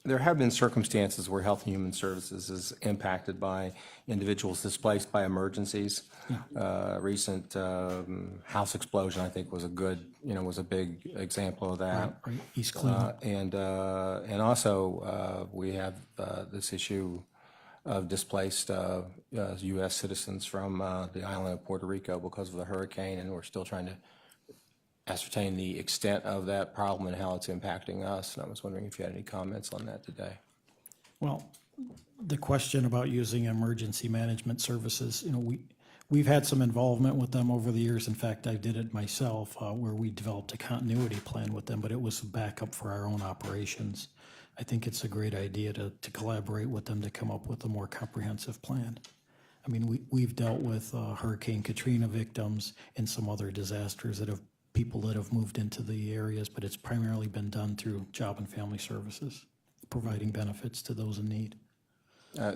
There have been circumstances where Health and Human Services is impacted by individuals displaced by emergencies. Recent house explosion, I think, was a big example of that. Right, East Cleveland. And also we have this issue of displaced U.S. citizens from the island of Puerto Rico because of the hurricane, and we're still trying to ascertain the extent of that problem and how it's impacting us. And I was wondering if you had any comments on that today. Well, the question about using emergency management services, we've had some involvement with them over the years. In fact, I did it myself, where we developed a continuity plan with them, but it was a backup for our own operations. I think it's a great idea to collaborate with them to come up with a more comprehensive plan. I mean, we've dealt with Hurricane Katrina victims and some other disasters people that have moved into the areas, but it's primarily been done through Job and Family Services, providing benefits to those in need.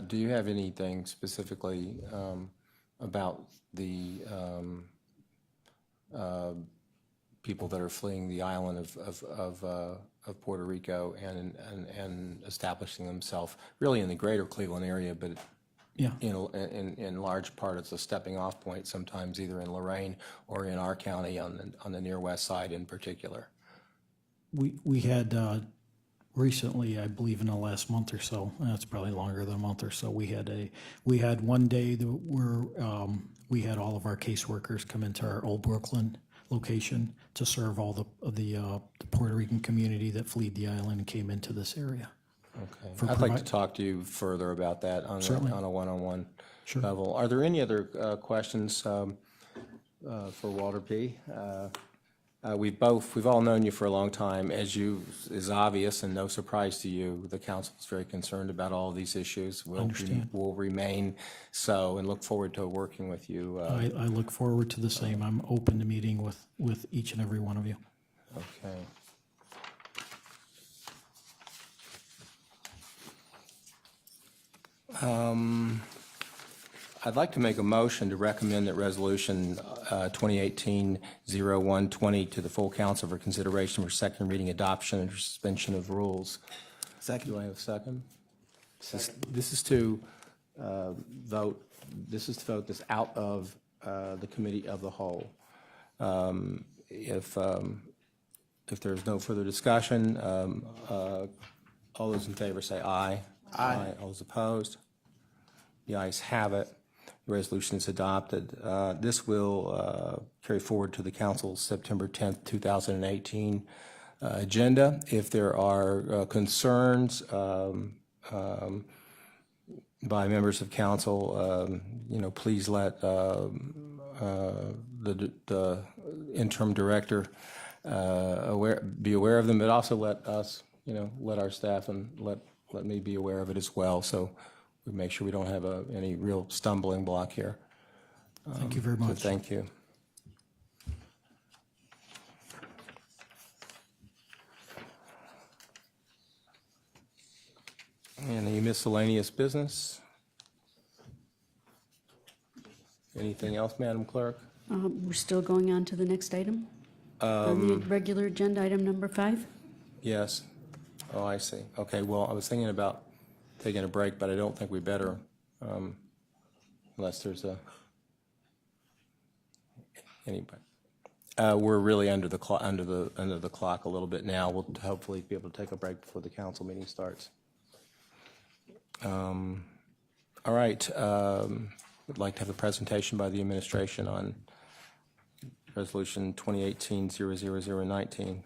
Do you have anything specifically about the people that are fleeing the island of Puerto Rico and establishing themselves really in the greater Cleveland area, but Yeah. in large part it's a stepping off point sometimes either in Lorain or in our county on the near west side in particular? We had recently, I believe in the last month or so, it's probably longer than a month or so, we had one day where we had all of our caseworkers come into our Old Brooklyn location to serve all the Puerto Rican community that fled the island and came into this area. Okay. I'd like to talk to you further about that on a one-on-one level. Are there any other questions for Walter P.? We've all known you for a long time. As is obvious and no surprise to you, the council is very concerned about all of these issues. Will remain so, and look forward to working with you. I look forward to the same. I'm open to meeting with each and every one of you. Okay. I'd like to make a motion to recommend that Resolution 2018-0120 to the full council for consideration for second reading, adoption, and suspension of rules. Second. Do I have a second? This is to vote. This is to vote this out of the committee of the whole. If there's no further discussion, all those in favor say aye. Aye. All those opposed? The ayes have it. The resolution is adopted. This will carry forward to the council's September 10th, 2018 agenda. If there are concerns by members of council, please let the interim director be aware of them, but also let us, let our staff and let me be aware of it as well. So we make sure we don't have any real stumbling block here. Thank you very much. So thank you. Any miscellaneous business? Anything else, Madam Clerk? We're still going on to the next item? On the regular agenda, item number 5? Yes. Oh, I see. Okay, well, I was thinking about taking a break, but I don't think we better, unless there's anybody. We're really under the clock a little bit now. We'll hopefully be able to take a break before the council meeting starts. All right. Would like to have a presentation by the administration on Resolution 2018-00019.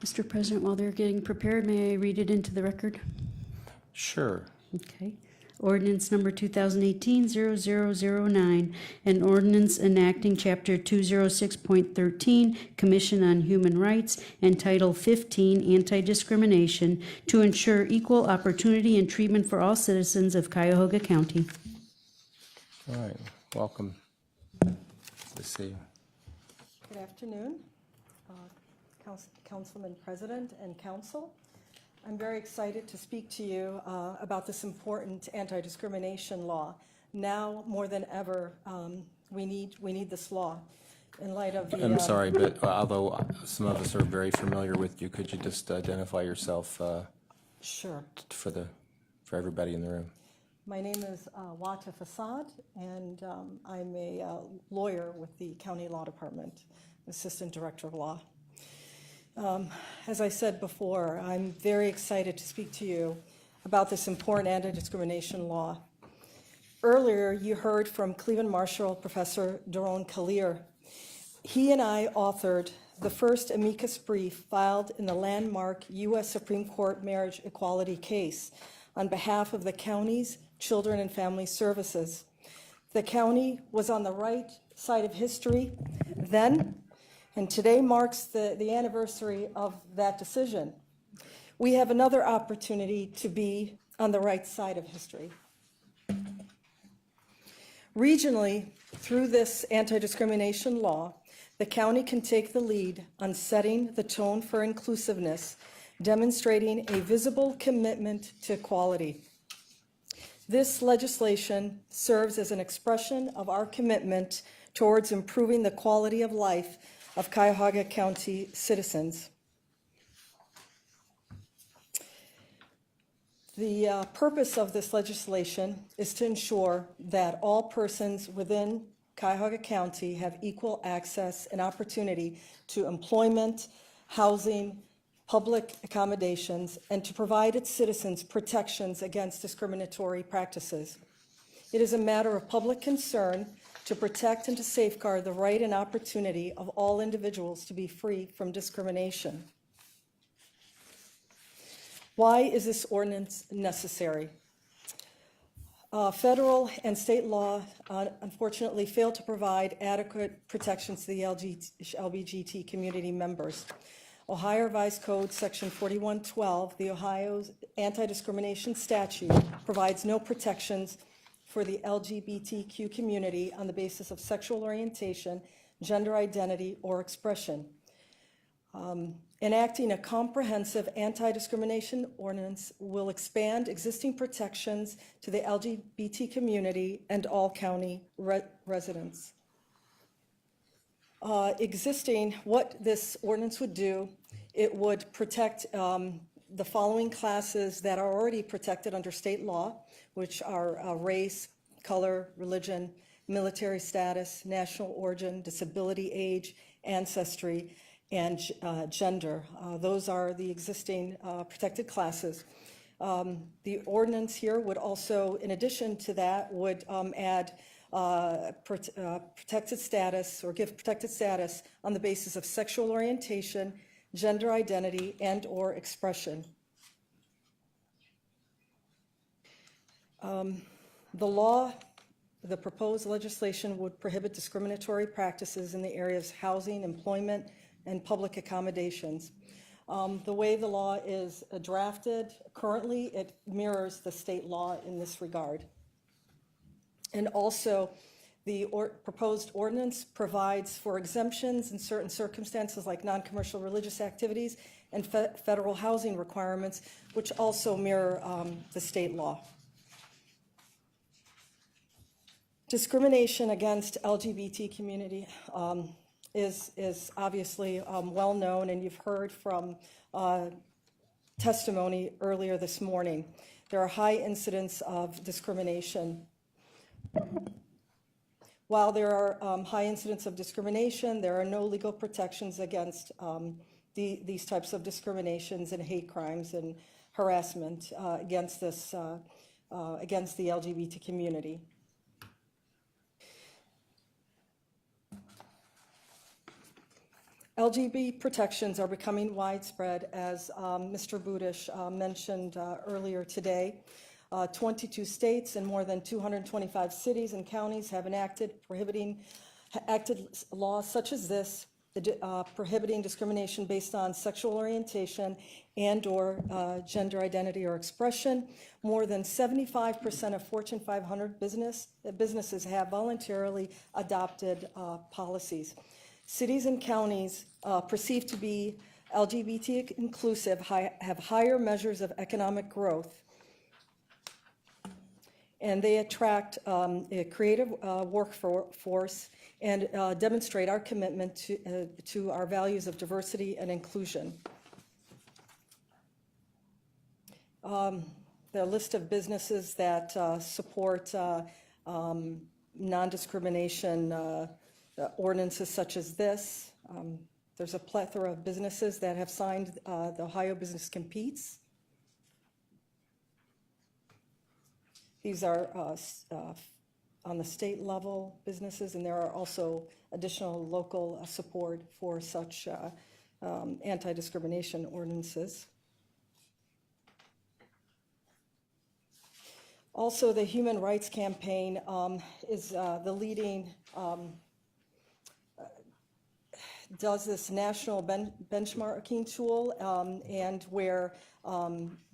Mr. President, while they're getting prepared, may I read it into the record? Sure. Okay. Ordinance number 2018-0009, an ordinance enacting Chapter 206.13, Commission on Human Rights, and Title 15, Anti-Discrimination, to ensure equal opportunity and treatment for all citizens of Cuyahoga County. All right. Welcome. Let's see. Good afternoon, Councilman President and Council. I'm very excited to speak to you about this important anti-discrimination law. Now more than ever, we need this law in light of the. I'm sorry, but although some of us are very familiar with you, could you just identify yourself? Sure. For everybody in the room. My name is Wata Fasad, and I'm a lawyer with the County Law Department, Assistant Director of Law. As I said before, I'm very excited to speak to you about this important anti-discrimination law. Earlier, you heard from Cleveland Marshall, Professor Doron Kalir. He and I authored the first amicus brief filed in the landmark U.S. Supreme Court marriage equality case on behalf of the county's Children and Family Services. The county was on the right side of history then, and today marks the anniversary of that decision. We have another opportunity to be on the right side of history. Regionally, through this anti-discrimination law, the county can take the lead on setting the tone for inclusiveness, demonstrating a visible commitment to equality. This legislation serves as an expression of our commitment towards improving the quality of life of Cuyahoga County citizens. The purpose of this legislation is to ensure that all persons within Cuyahoga County have equal access and opportunity to employment, housing, public accommodations, and to provide its citizens protections against discriminatory practices. It is a matter of public concern to protect and to safeguard the right and opportunity of all individuals to be free from discrimination. Why is this ordinance necessary? Federal and state law unfortunately fail to provide adequate protections to the LGBT community members. Ohio Revised Code Section 4112, the Ohio's anti-discrimination statute, provides no protections for the LGBTQ community on the basis of sexual orientation, gender identity, or expression. Enacting a comprehensive anti-discrimination ordinance will expand existing protections to the LGBT community and all county residents. What this ordinance would do, it would protect the following classes that are already protected under state law, which are race, color, religion, military status, national origin, disability, age, ancestry, and gender. Those are the existing protected classes. The ordinance here would also, in addition to that, would add protected status or give protected status on the basis of sexual orientation, gender identity, and/or expression. The proposed legislation would prohibit discriminatory practices in the areas of housing, employment, and public accommodations. The way the law is drafted currently, it mirrors the state law in this regard. And also, the proposed ordinance provides for exemptions in certain circumstances like non-commercial religious activities and federal housing requirements, which also mirror the state law. Discrimination against LGBT community is obviously well known, and you've heard from testimony earlier this morning. There are high incidents of discrimination. While there are high incidents of discrimination, there are no legal protections against these types of discriminations and hate crimes and harassment against the LGBT community. LGBT protections are becoming widespread, as Mr. Budish mentioned earlier today. 22 states and more than 225 cities and counties have enacted laws such as this, prohibiting discrimination based on sexual orientation and/or gender identity or expression. More than 75% of Fortune 500 businesses have voluntarily adopted policies. Cities and counties perceived to be LGBT inclusive have higher measures of economic growth, and they attract a creative workforce and demonstrate our commitment to our values of diversity and inclusion. The list of businesses that support non-discrimination ordinances such as this. There's a plethora of businesses that have signed the Ohio Business Competes. These are on the state level businesses, and there are also additional local support for such anti-discrimination ordinances. Also, the Human Rights Campaign is the leading does this national benchmarking tool, and where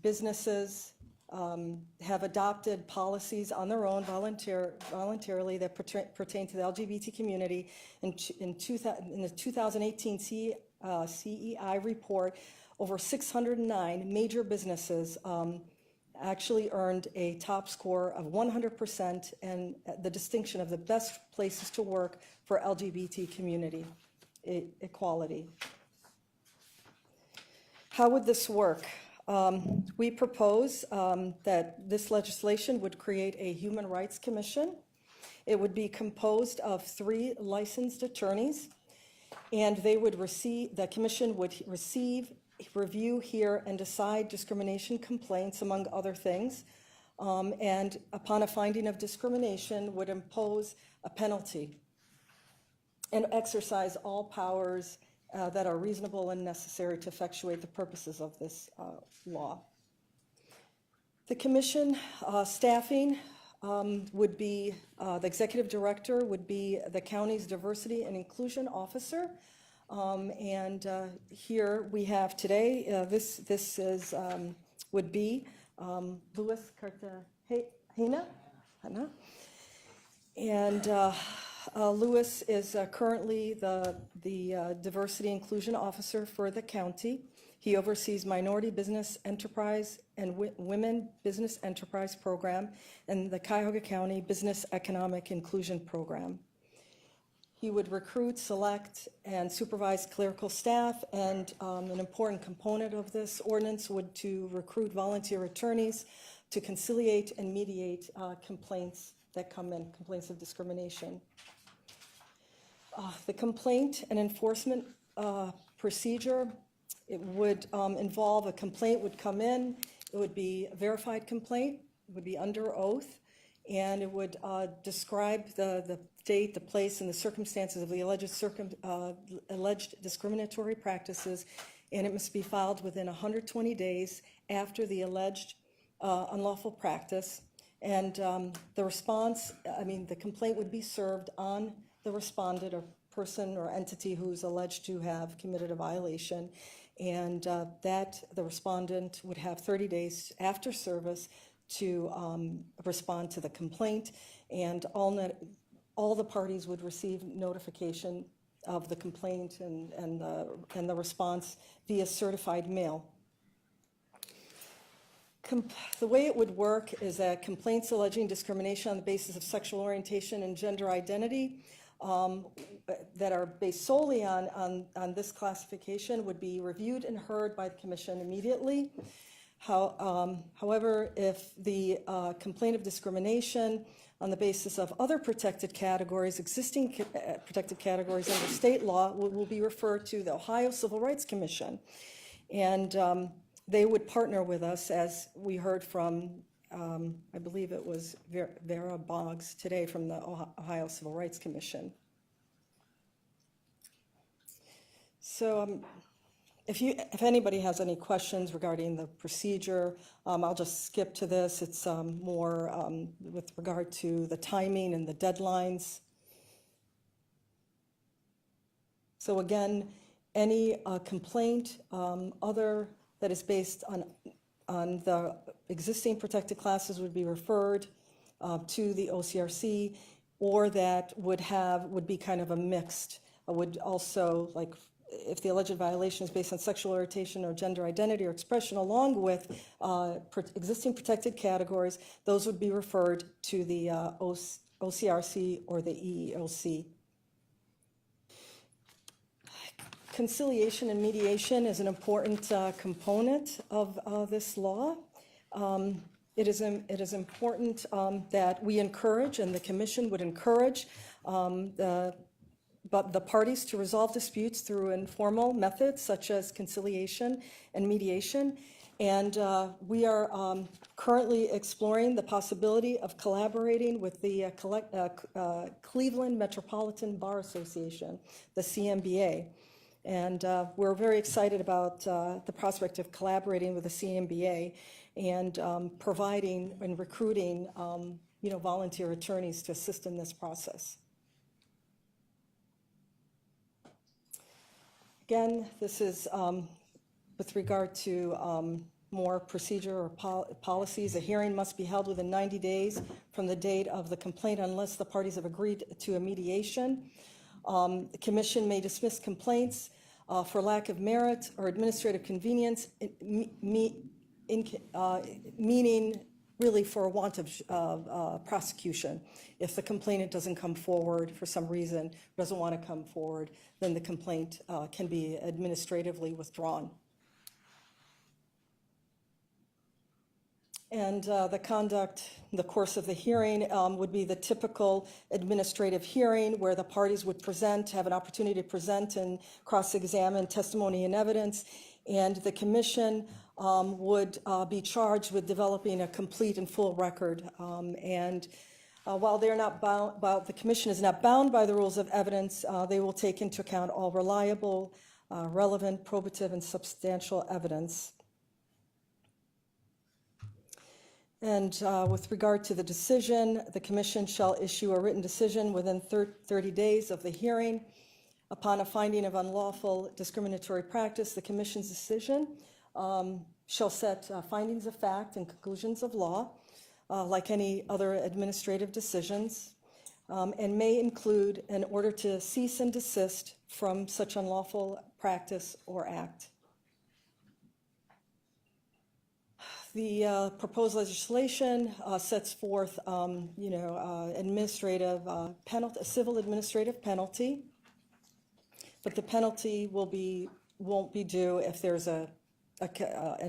businesses have adopted policies on their own voluntarily that pertain to the LGBT community. In the 2018 CEI report, over 609 major businesses actually earned a top score of 100% and the distinction of the best places to work for LGBT community equality. How would this work? We propose that this legislation would create a Human Rights Commission. It would be composed of 3 licensed attorneys, and the commission would receive, review, hear, and decide discrimination complaints, among other things, and upon a finding of discrimination would impose a penalty and exercise all powers that are reasonable and necessary to effectuate the purposes of this law. The commission staffing would be, the executive director would be the county's diversity and inclusion officer. And here we have today, this is, would be Louis Cartagena. And Louis is currently the diversity inclusion officer for the county. He oversees minority business enterprise and women business enterprise program and the Cuyahoga County Business Economic Inclusion Program. He would recruit, select, and supervise clerical staff, and an important component of this ordinance would to recruit volunteer attorneys to conciliate and mediate complaints that come in, complaints of discrimination. The complaint and enforcement procedure, it would involve a complaint would come in, would be a verified complaint, would be under oath, and it would describe the date, the place, and the circumstances of the alleged discriminatory practices, and it must be filed within 120 days after the alleged unlawful practice. And the response, the complaint would be served on the respondent or person or entity who's alleged to have committed a violation, and that the respondent would have 30 days after service to respond to the complaint, and all the parties would receive notification of the complaint and the response via certified mail. The way it would work is that complaints alleging discrimination on the basis of sexual orientation and gender identity that are based solely on this classification would be reviewed and heard by the commission immediately. However, if the complaint of discrimination on the basis of other protected categories, existing protected categories under state law, will be referred to the Ohio Civil Rights Commission. And they would partner with us, as we heard from, I believe it was Vera Boggs today from the Ohio Civil Rights Commission. So if anybody has any questions regarding the procedure, I'll just skip to this. It's more with regard to the timing and the deadlines. So again, any complaint other that is based on the existing protected classes would be referred to the OCRC, or that would be kind of a mixed, would also, like, if the alleged violation is based on sexual orientation or gender identity or expression, along with existing protected categories, those would be referred to the OCRC or the EEOC. Conciliation and mediation is an important component of this law. It is important that we encourage, and the commission would encourage, the parties to resolve disputes through informal methods such as conciliation and mediation. And we are currently exploring the possibility of collaborating with the Cleveland Metropolitan Bar Association, the CMBA. And we're very excited about the prospect of collaborating with the CMBA and providing and recruiting volunteer attorneys to assist in this process. Again, this is with regard to more procedure or policies. A hearing must be held within 90 days from the date of the complaint unless the parties have agreed to a mediation. The commission may dismiss complaints for lack of merit or administrative convenience, meaning really for a want of prosecution. If the complainant doesn't come forward for some reason, doesn't want to come forward, then the complaint can be administratively withdrawn. And the course of the hearing would be the typical administrative hearing where the parties would have an opportunity to present and cross-examine testimony and evidence, and the commission would be charged with developing a complete and full record. While they're not bound, the commission is not bound by the rules of evidence, they will take into account all reliable, relevant, probative, and substantial evidence. And with regard to the decision, the commission shall issue a written decision within 30 days of the hearing. Upon a finding of unlawful discriminatory practice, the commission's decision shall set findings of fact and conclusions of law, like any other administrative decisions, and may include an order to cease and desist from such unlawful practice or act. The proposed legislation sets forth, administrative penalty, a civil administrative penalty, but the penalty won't be due if there's an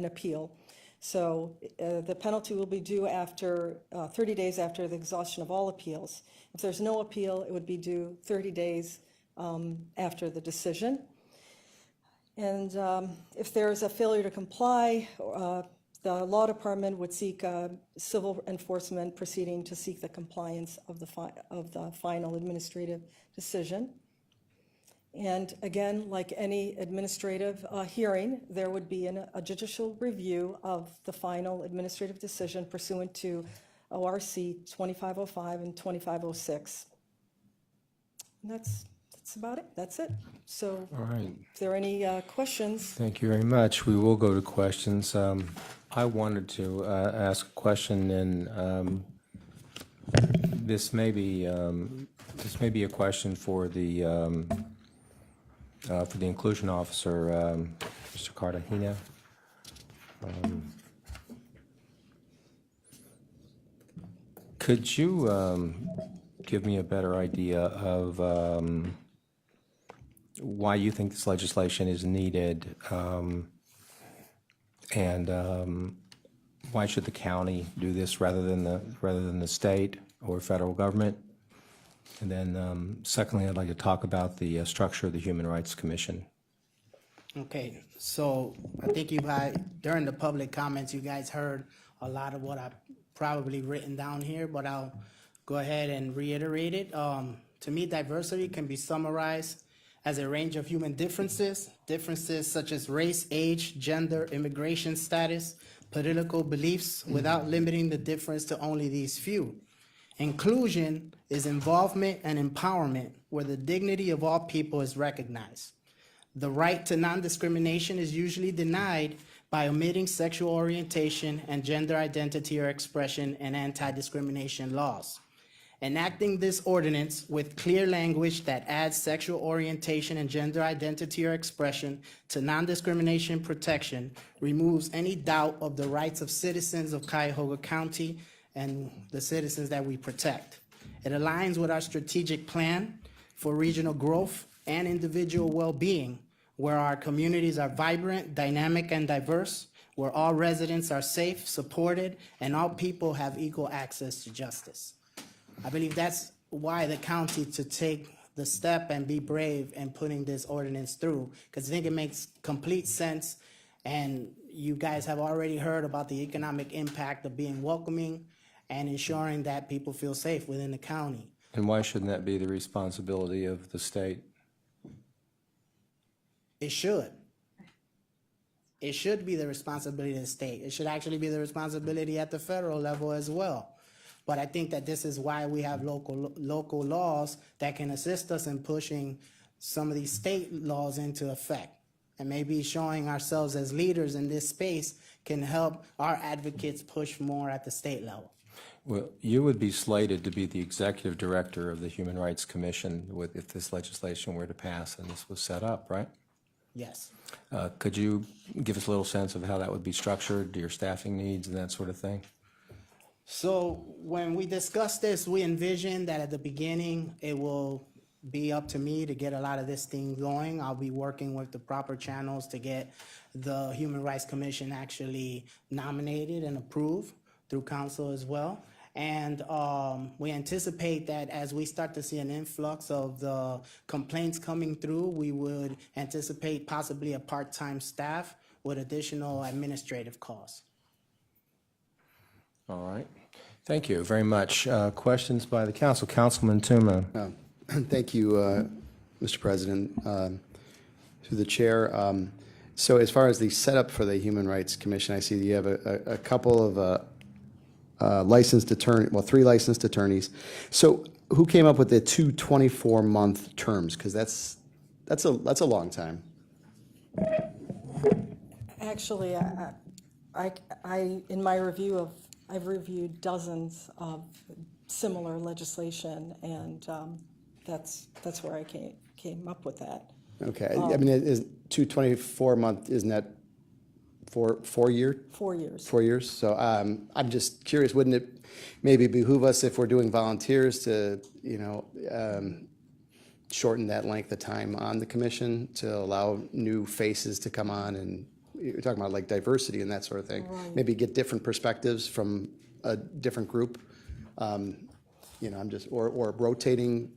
appeal. So the penalty will be due after 30 days after the exhaustion of all appeals. If there's no appeal, it would be due 30 days after the decision. And if there is a failure to comply, The law department would seek a civil enforcement proceeding to seek the compliance of the final administrative decision. And again, like any administrative hearing, there would be a judicial review of the final administrative decision pursuant to ORC 2505 and 2506. And that's about it. That's it. So All right. if there are any questions, Thank you very much. We will go to questions. I wanted to ask a question, and this may be a question for the inclusion officer, Mr. Cartagena. Could you give me a better idea of why you think this legislation is needed, and why should the county do this rather than the state or federal government? And then, secondly, I'd like to talk about the structure of the Human Rights Commission. Okay, so I think during the public comments, you guys heard a lot of what I've probably written down here, but I'll go ahead and reiterate it. To me, diversity can be summarized as a range of human differences such as race, age, gender, immigration status, political beliefs, without limiting the difference to only these few. Inclusion is involvement and empowerment where the dignity of all people is recognized. The right to non-discrimination is usually denied by omitting sexual orientation and gender identity or expression in anti-discrimination laws. Enacting this ordinance with clear language that adds sexual orientation and gender identity or expression to non-discrimination protection removes any doubt of the rights of citizens of Cuyahoga County and the citizens that we protect. It aligns with our strategic plan for regional growth and individual well-being, where our communities are vibrant, dynamic, and diverse, where all residents are safe, supported, and all people have equal access to justice. I believe that's why the county to take the step and be brave in putting this ordinance through, because I think it makes complete sense, and you guys have already heard about the economic impact of being welcoming and ensuring that people feel safe within the county. And why shouldn't that be the responsibility of the state? It should. It should be the responsibility of the state. It should actually be the responsibility at the federal level as well. But I think that this is why we have local laws that can assist us in pushing some of these state laws into effect. And maybe showing ourselves as leaders in this space can help our advocates push more at the state level. Well, you would be slated to be the executive director of the Human Rights Commission if this legislation were to pass and this was set up, right? Yes. Could you give us a little sense of how that would be structured, your staffing needs and that sort of thing? So when we discussed this, we envisioned that at the beginning, it will be up to me to get a lot of this thing going. I'll be working with the proper channels to get the Human Rights Commission actually nominated and approved through council as well. And we anticipate that as we start to see an influx of the complaints coming through, we would anticipate possibly a part-time staff with additional administrative costs. All right. Thank you very much. Questions by the council. Councilman Tuma. Thank you, Mr. President. Through the chair. So as far as the setup for the Human Rights Commission, I see that you have a couple of licensed attorney, well, 3 licensed attorneys. So who came up with the 2 24-month terms? Because that's a long time. actually, in my review I've reviewed dozens of similar legislation, and that's where I came up with that. Okay. I mean, is 2 24-month, isn't that 4 year? 4 years. 4 years. So I'm just curious, wouldn't it maybe behoove us if we're doing volunteers to, shorten that length of time on the commission to allow new faces to come on? And you're talking about like diversity and that sort of thing. Right. Maybe get different perspectives from a different group. I'm just, or rotating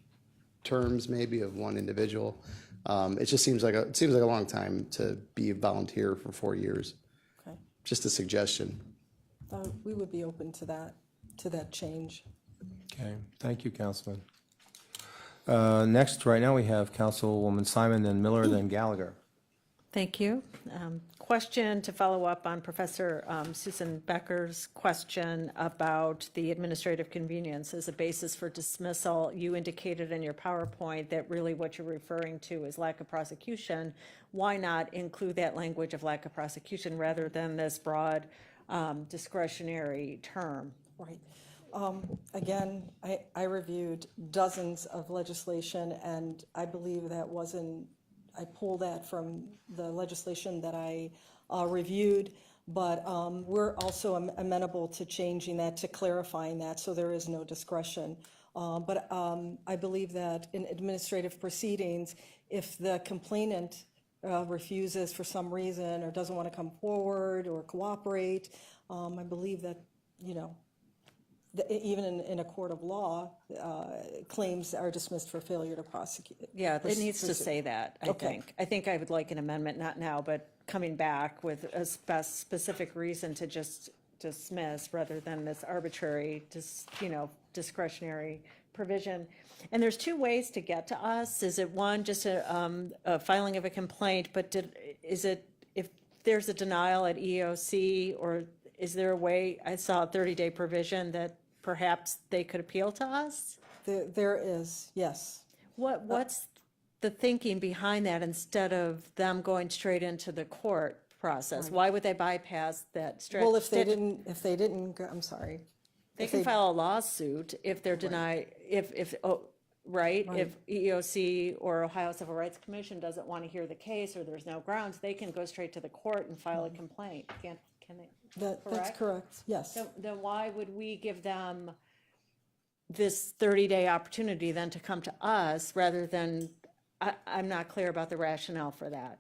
terms maybe of one individual. It just seems like a long time to be a volunteer for 4 years. Okay. just a suggestion. We would be open to that change. Okay, thank you, Councilman. Next, right now, we have Councilwoman Simon, then Miller, then Gallagher. Thank you. Question to follow up on Professor Susan Becker's question about the administrative convenience as a basis for dismissal. You indicated in your PowerPoint that really what you're referring to is lack of prosecution. Why not include that language of lack of prosecution rather than this broad discretionary term? Right. Again, I reviewed dozens of legislation, and I believe that I pulled that from the legislation that I reviewed, but we're also amenable to changing that, to clarifying that, so there is no discretion. But I believe that in administrative proceedings, if the complainant refuses for some reason or doesn't want to come forward or cooperate, I believe that, even in a court of law, claims are dismissed for failure to prosecute. Yeah, it needs to say that, I think. I think I would like an amendment, not now, but coming back with a specific reason to just dismiss rather than this arbitrary, discretionary provision. And there's two ways to get to us. Is it one, just a filing of a complaint, but is it, if there's a denial at EOC, or is there a way, I saw a 30-day provision that perhaps they could appeal to us? There is, yes. What's the thinking behind that instead of them going straight into the court process? Why would they bypass that stretch? Well, if they didn't, I'm sorry. They can file a lawsuit if they're denied, if EEOC or Ohio Civil Rights Commission doesn't want to hear the case or there's no grounds, they can go straight to the court and file a complaint. Can they? That's correct, yes. Then why would we give them this 30-day opportunity then to come to us rather than, I'm not clear about the rationale for that.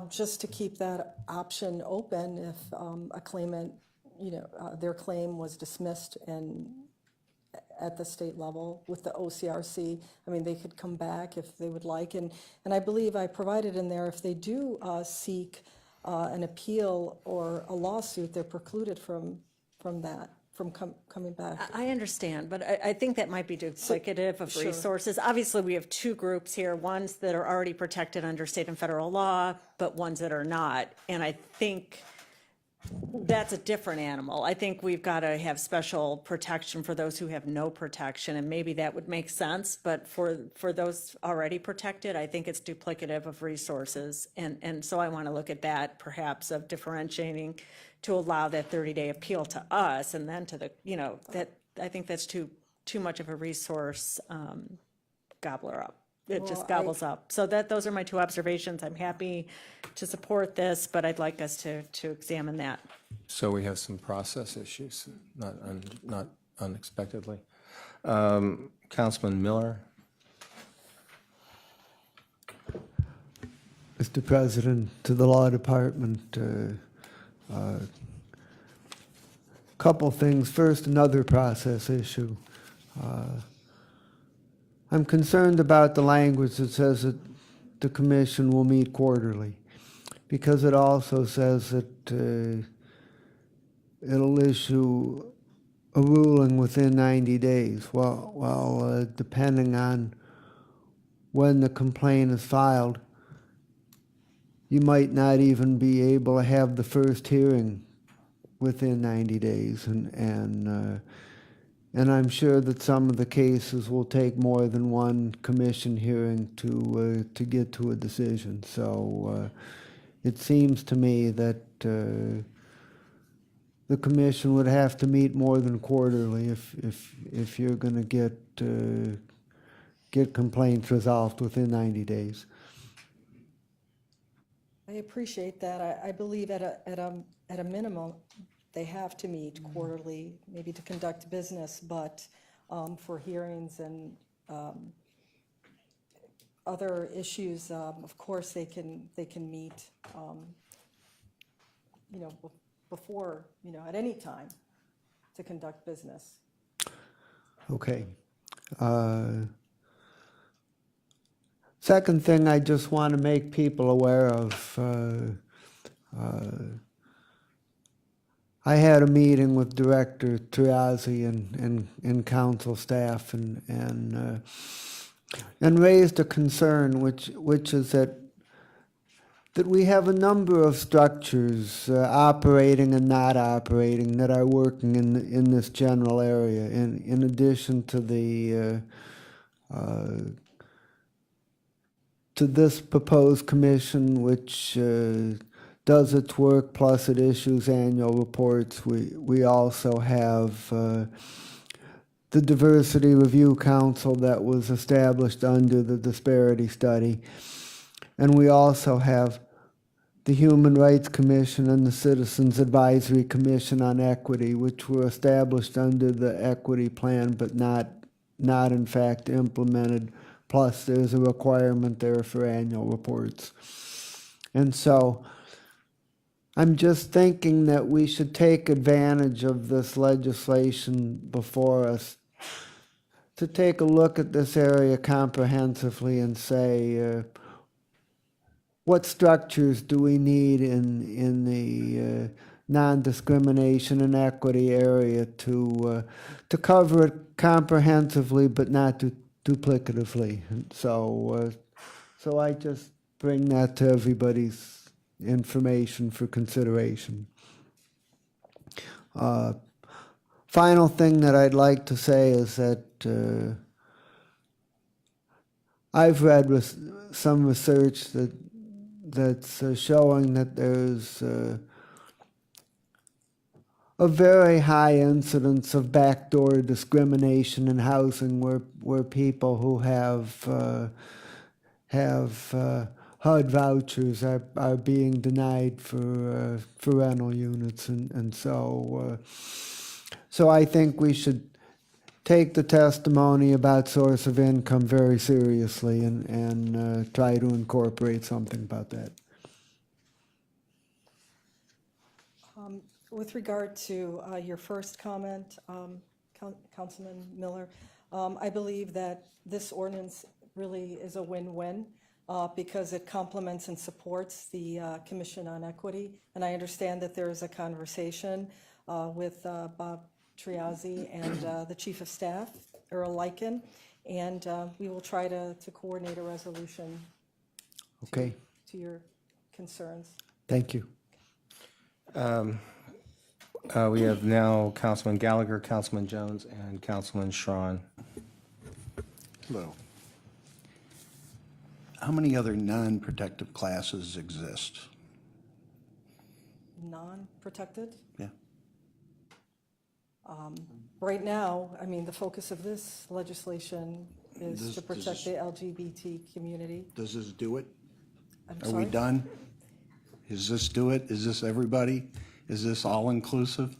Just to keep that option open if a claimant, their claim was dismissed at the state level with the OCRC. I mean, they could come back if they would like. And I believe I provided in there, if they do seek an appeal or a lawsuit, they're precluded from that, from coming back. I understand, but I think that might be duplicative of resources. Obviously, we have two groups here, ones that are already protected under state and federal law, but ones that are not. And I think that's a different animal. I think we've got to have special protection for those who have no protection, and maybe that would make sense. But for those already protected, I think it's duplicative of resources. And so I want to look at that, perhaps, of differentiating to allow that 30-day appeal to us, and then to the, that I think that's too much of a resource gobbler up. It just gobbles up. So those are my two observations. I'm happy to support this, but I'd like us to examine that. So we have some process issues, not unexpectedly. Councilman Miller. Mr. President, to the Law Department, couple things. First, another process issue. I'm concerned about the language that says that the commission will meet quarterly, because it also says that it'll issue a ruling within 90 days. Well, depending on when the complaint is filed, you might not even be able to have the first hearing within 90 days, and I'm sure that some of the cases will take more than one commission hearing to get to a decision. So it seems to me that the commission would have to meet more than quarterly if you're going to get complaints resolved within 90 days. I appreciate that. I believe at a minimum, they have to meet quarterly, maybe to conduct business, but for hearings and other issues, of course, they can meet, before, at any time to conduct business. Okay. Second thing I just want to make people aware of, I had a meeting with Director Triazzi and council staff and raised a concern, which is that we have a number of structures operating and not operating that are working in this general area. In addition to the to this proposed commission, which does its work plus it issues annual reports, we also have the Diversity Review Council that was established under the disparity study. And we also have the Human Rights Commission and the Citizens Advisory Commission on Equity, which were established under the equity plan, but not in fact implemented. Plus, there's a requirement there for annual reports. And so I'm just thinking that we should take advantage of this legislation before us to take a look at this area comprehensively and say, what structures do we need in the non-discrimination and equity area to cover it comprehensively but not duplicatively? So I just bring that to everybody's information for consideration. Final thing that I'd like to say is that I've read some research that's showing that there's a very high incidence of backdoor discrimination in housing where people who have HUD vouchers are being denied for rental units, and so I think we should take the testimony about source of income very seriously and try to incorporate something about that. With regard to your first comment, Councilman Miller, I believe that this ordinance really is a win-win because it complements and supports the Commission on Equity. And I understand that there is a conversation with Bob Triazzi and the Chief of Staff, Earl Lycan, and we will try to coordinate a resolution Okay. to your concerns. Thank you. We have now Councilman Gallagher, Councilman Jones, and Councilman Schron. Hello. How many other non-protective classes exist? Non-protected? Yeah. Right now, I mean, the focus of this legislation is Does- to does protect this- the LGBT community. Does this do it? I'm Are sorry? we done? Is this do it? Is this everybody? Is this all-inclusive?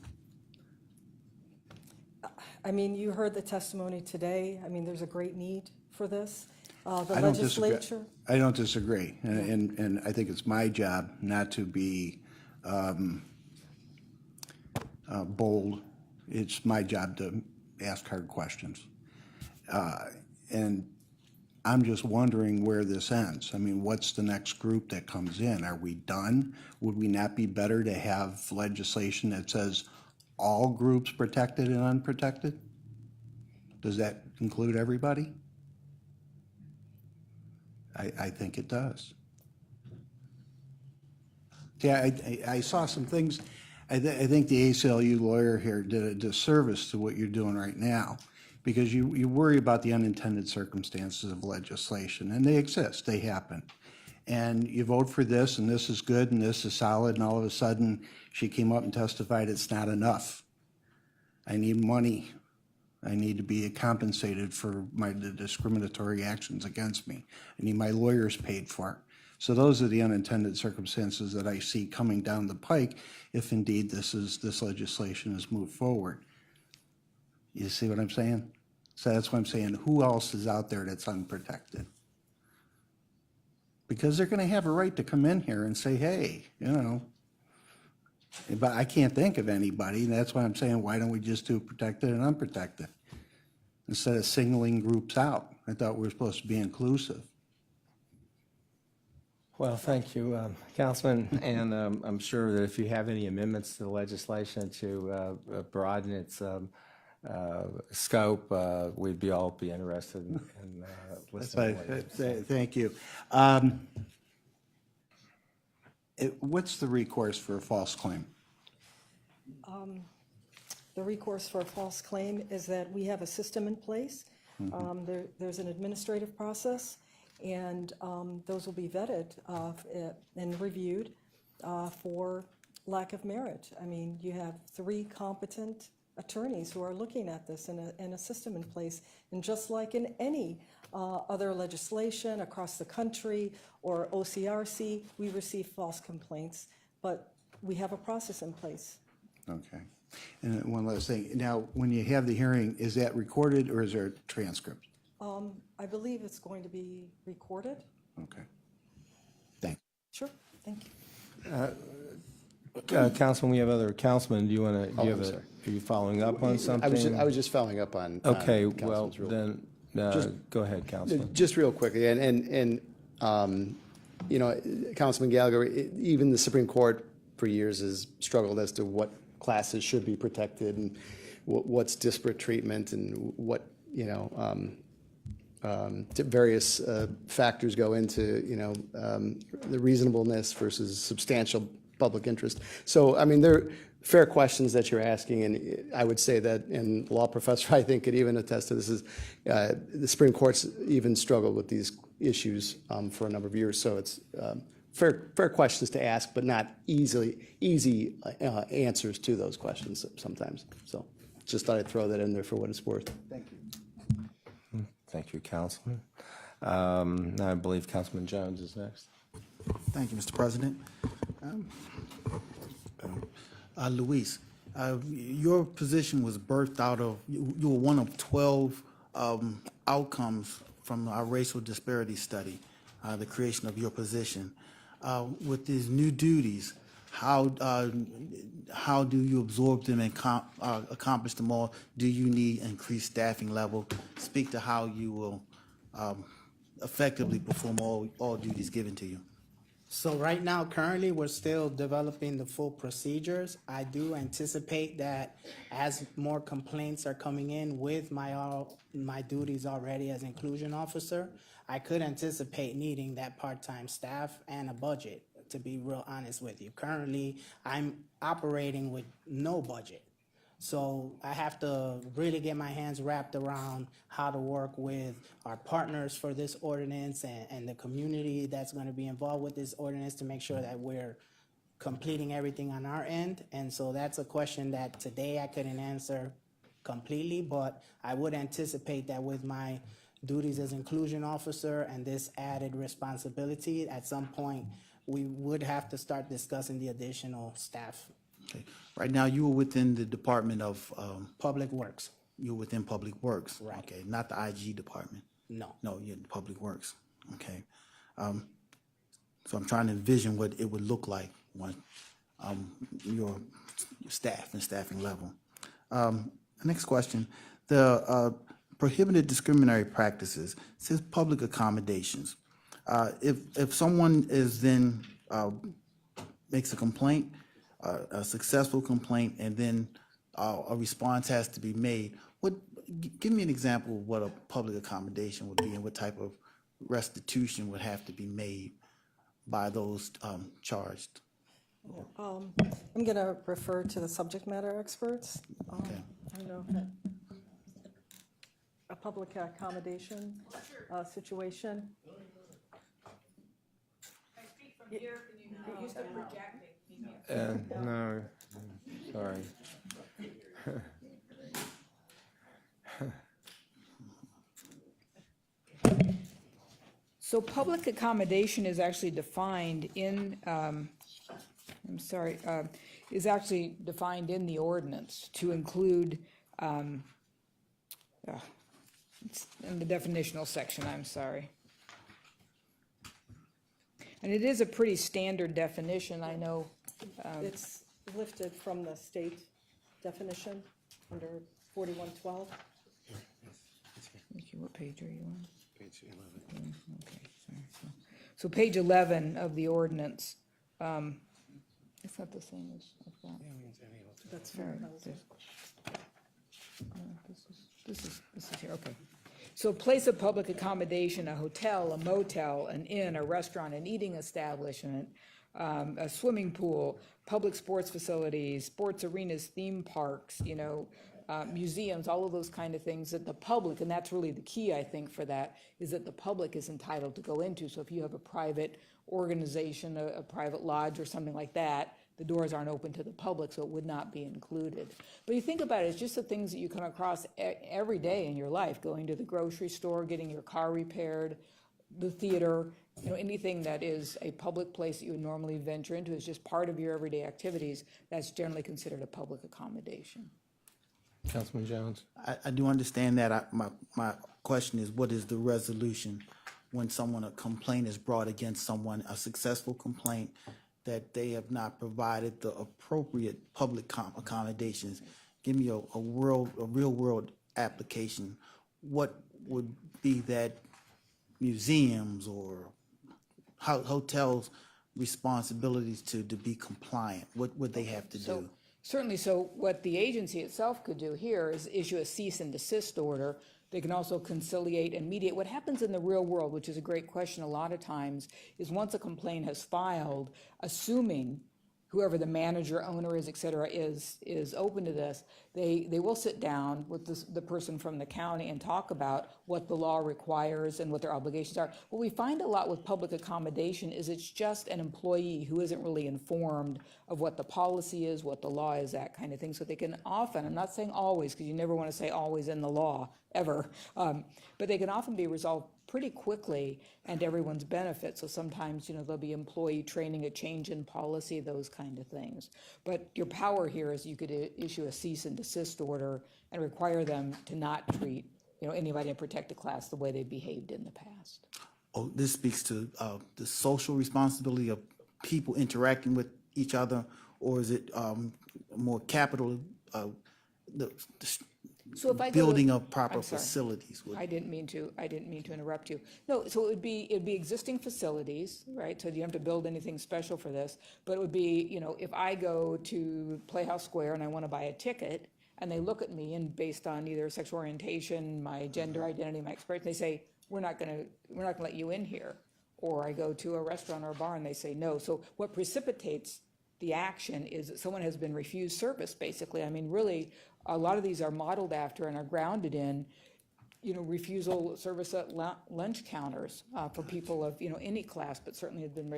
I mean, you heard the testimony today. I mean, there's a great need for this. The I don't disagree. legislature, I don't disagree, and I think it's my job not to be bold. It's my job to ask hard questions. And I'm just wondering where this ends. I mean, what's the next group that comes in? Are we done? Would we not be better to have legislation that says all groups protected and unprotected? Does that include everybody? I think it does. Yeah, I saw some things. I think the ACLU lawyer here did a disservice to what you're doing right now, because you worry about the unintended circumstances of legislation, and they exist, they happen. And you vote for this, and this is good, and this is solid, and all of a sudden, she came up and testified it's not enough. I need money. I need to be compensated for the discriminatory actions against me. I need my lawyers paid for. So those are the unintended circumstances that I see coming down the pike if indeed this legislation is moved forward. You see what I'm saying? So that's why I'm saying, who else is out there that's unprotected? Because they're going to have a right to come in here and say, hey, you know, but I can't think of anybody, and that's why I'm saying, why don't we just do protected and unprotected instead of singling groups out? I thought we were supposed to be inclusive. Well, thank you, Councilman, and I'm sure that if you have any amendments to the legislation to broaden its scope, we'd be all be interested in That's listening. fine. to what you have to say. Thank you. What's the recourse for a false claim? The recourse for a false claim is that we have a system in place. There's an administrative process, and those will be vetted and reviewed for lack of merit. I mean, you have 3 competent attorneys who are looking at this and a system in place. And just like in any other legislation across the country or OCRC, we receive false complaints, but we have a process in place. Okay. And one last thing. Now, when you have the hearing, is that recorded or is there a transcript? I believe it's going to be recorded. Okay. Thank you. Sure, thank you. Councilman, we have other councilmen. Do you want to? Oh, I'm sorry. Are you following up on something? I was just following up on. Okay. on Well, Councilman's rule. then go ahead, Councilman. Just real quickly, and you know, Councilman Gallagher, even the Supreme Court for years has struggled as to what classes should be protected and what's disparate treatment and what, you know, various factors go into, you know, the reasonableness versus substantial public interest. So, I mean, they're fair questions that you're asking, and I would say that, and law professor, I think, could even attest to this, is the Supreme Court's even struggled with these issues for a number of years. So it's fair questions to ask, but not easy answers to those questions sometimes. So just thought I'd throw that in there for what it's worth. Thank you. Thank you, Councilman. Now I believe Councilman Jones is next. Thank you, Mr. President. Luis, your position was birthed out of, you were one of 12 outcomes from our racial disparity study, the creation of your position. With these new duties, how do you absorb them and accomplish them all? Do you need increased staffing level? Speak to how you will effectively perform all duties given to you. So right now, currently, we're still developing the full procedures. I do anticipate that as more complaints are coming in with my duties already as inclusion officer, I could anticipate needing that part-time staff and a budget, to be real honest with you. Currently, I'm operating with no budget. So I have to really get my hands wrapped around how to work with our partners for this ordinance and the community that's going to be involved with this ordinance to make sure that we're completing everything on our end. And so that's a question that today I couldn't answer completely, but I would anticipate that with my duties as inclusion officer and this added responsibility, at some point, we would have to start discussing the additional staff. Okay. Right now, you are within the Department of Public Works. You're within Public Works. Right. Okay, not the IG department. No. No, you're in Public Works. Okay. So I'm trying to envision what it would look like when your staff and staffing level. Next question. The prohibited discriminatory practices says public accommodations. If someone is then makes a complaint, a successful complaint, and then a response has to be made, give me an example of what a public accommodation would be and what type of restitution would have to be made by those charged. I'm going to refer to the subject matter experts. Okay. I don't know, a public accommodation situation. No, sorry. So public accommodation is actually defined in, is actually defined in the ordinance to include, it's in the definitional section, I'm sorry. And it is a pretty standard definition, I know. It's lifted from the state definition under 4112. What page are you on? Page 11. Okay, sorry. So page 11 of the ordinance, it's not the same as I've got. That's fair. This is here, okay. So place of public accommodation, a hotel, a motel, an inn, a restaurant, an eating establishment, a swimming pool, public sports facilities, sports arenas, theme parks, museums, all of those kind of things that the public, and that's really the key, I think, for that, is that the public is entitled to go into. So if you have a private organization, a private lodge or something like that, the doors aren't open to the public, so it would not be included. But you think about it, it's just the things that you come across every day in your life, going to the grocery store, getting your car repaired, the theater, anything that is a public place that you would normally venture into is just part of your everyday activities. That's generally considered a public accommodation. Councilman Jones? I do understand that. My question is, what is the resolution when a complaint is brought against someone, a successful complaint, that they have not provided the appropriate public accommodations? Give me a real world application. What would be that museums or hotels' responsibilities to be compliant? What would they have to do? Certainly, so what the agency itself could do here is issue a cease and desist order. They can also conciliate and mediate. What happens in the real world, which is a great question a lot of times, is once a complaint has filed, assuming whoever the manager, owner is, et cetera, is open to this, they will sit down with the person from the county and talk about what the law requires and what their obligations are. What we find a lot with public accommodation is it's just an employee who isn't really informed of what the policy is, what the law is, that kind of thing. So they can often, I'm not saying always, because you never want to say always in the law, ever, but they can often be resolved pretty quickly and to everyone's benefit. So sometimes, there'll be employee training, a change in policy, those kind of things. But your power here is you could issue a cease and desist order and require them to not treat, anybody in protected class the way they behaved in the past. Oh, this speaks to the social responsibility of people interacting with each other, or is it more capital, So if I go building to- of proper I'm sorry. facilities? I didn't mean to interrupt you. No, so it'd be existing facilities, right? So you don't have to build anything special for this, but it would be, if I go to Playhouse Square and I want to buy a ticket and they look at me and based on either sexual orientation, my gender identity, my experience, they say, we're not going to let you in here. Or I go to a restaurant or a bar and they say no. So what precipitates the action is that someone has been refused service, basically. I mean, really, a lot of these are modeled after and are grounded in, refusal service at lunch counters for people of, any class, but certainly have been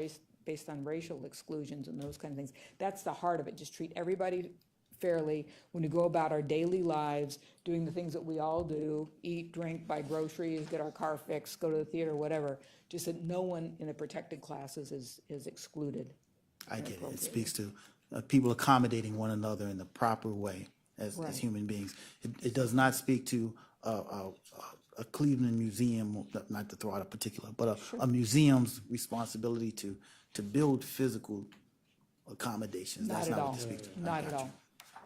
based on racial exclusions and those kind of things. That's the heart of it. Just treat everybody fairly when we go about our daily lives, doing the things that we all do, eat, drink, buy groceries, get our car fixed, go to the theater, whatever. Just that no one in the protected classes is excluded. I get it. It speaks to people accommodating one another in the proper way as human beings. It does not speak to a Cleveland museum, not to throw out a particular, but a museum's responsibility to build physical accommodations. Not That's at not all. what this speaks to. Not at all.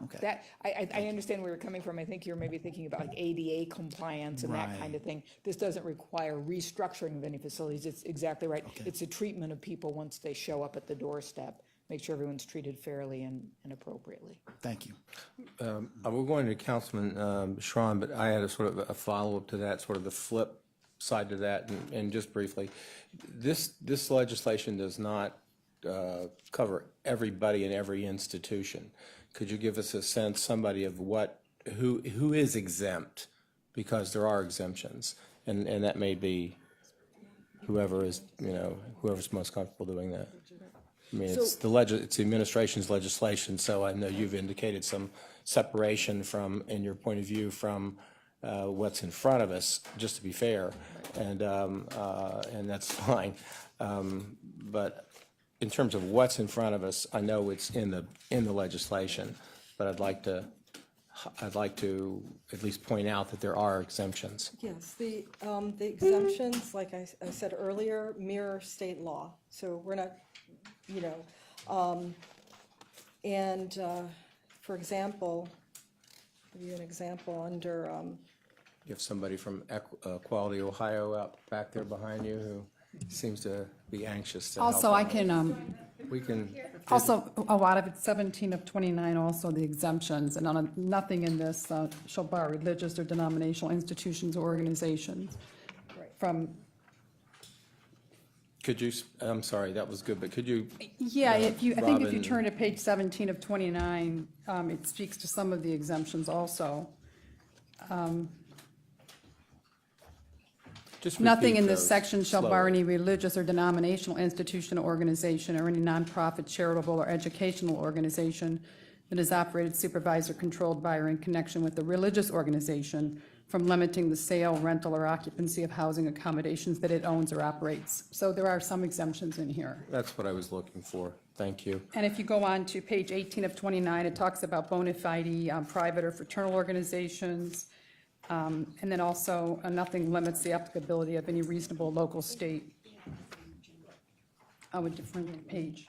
Okay. That, I understand where you're coming from. I think you're maybe thinking about like ADA compliance and that kind of thing. This doesn't require restructuring of any facilities. It's exactly right. It's a treatment of people once they show up at the doorstep. Make sure everyone's treated fairly and appropriately. Thank you. We're going to Councilman Schron, but I had a sort of a follow-up to that, sort of the flip side to that, and just briefly. This legislation does not cover everybody in every institution. Could you give us a sense, somebody of who is exempt? Because there are exemptions, and that may be whoever is, whoever's most comfortable doing that. I mean, it's the administration's legislation, so I know you've indicated some separation from, in your point of view, from what's in front of us, just to be fair, and that's fine. But in terms of what's in front of us, I know it's in the legislation, but I'd like to at least point out that there are exemptions. Yes, the exemptions, like I said earlier, mirror state law. So we're not, for example, I'll give you an example under, You have somebody from Equality Ohio out back there behind you who seems to be anxious to help Also, I out. can, We can, also, a lot of it, 17 of 29, also the exemptions, and nothing in this shall bar religious or denominational institutions or organizations from, could you, I'm sorry, that was good, but could you? yeah, I think if you Robin, turn to page 17 of 29, it speaks to some of the exemptions also. just Nothing repeat in this those section shall bar slowly. any religious or denominational institution or organization or any nonprofit, charitable, or educational organization that is operated, supervised, or controlled by or in connection with the religious organization from limiting the sale, rental, or occupancy of housing accommodations that it owns or operates. So there are some exemptions in here. That's what I was looking for. Thank you. And if you go on to page 18 of 29, it talks about bona fide private or fraternal organizations. And then also, nothing limits the applicability of any reasonable local state. I would different page.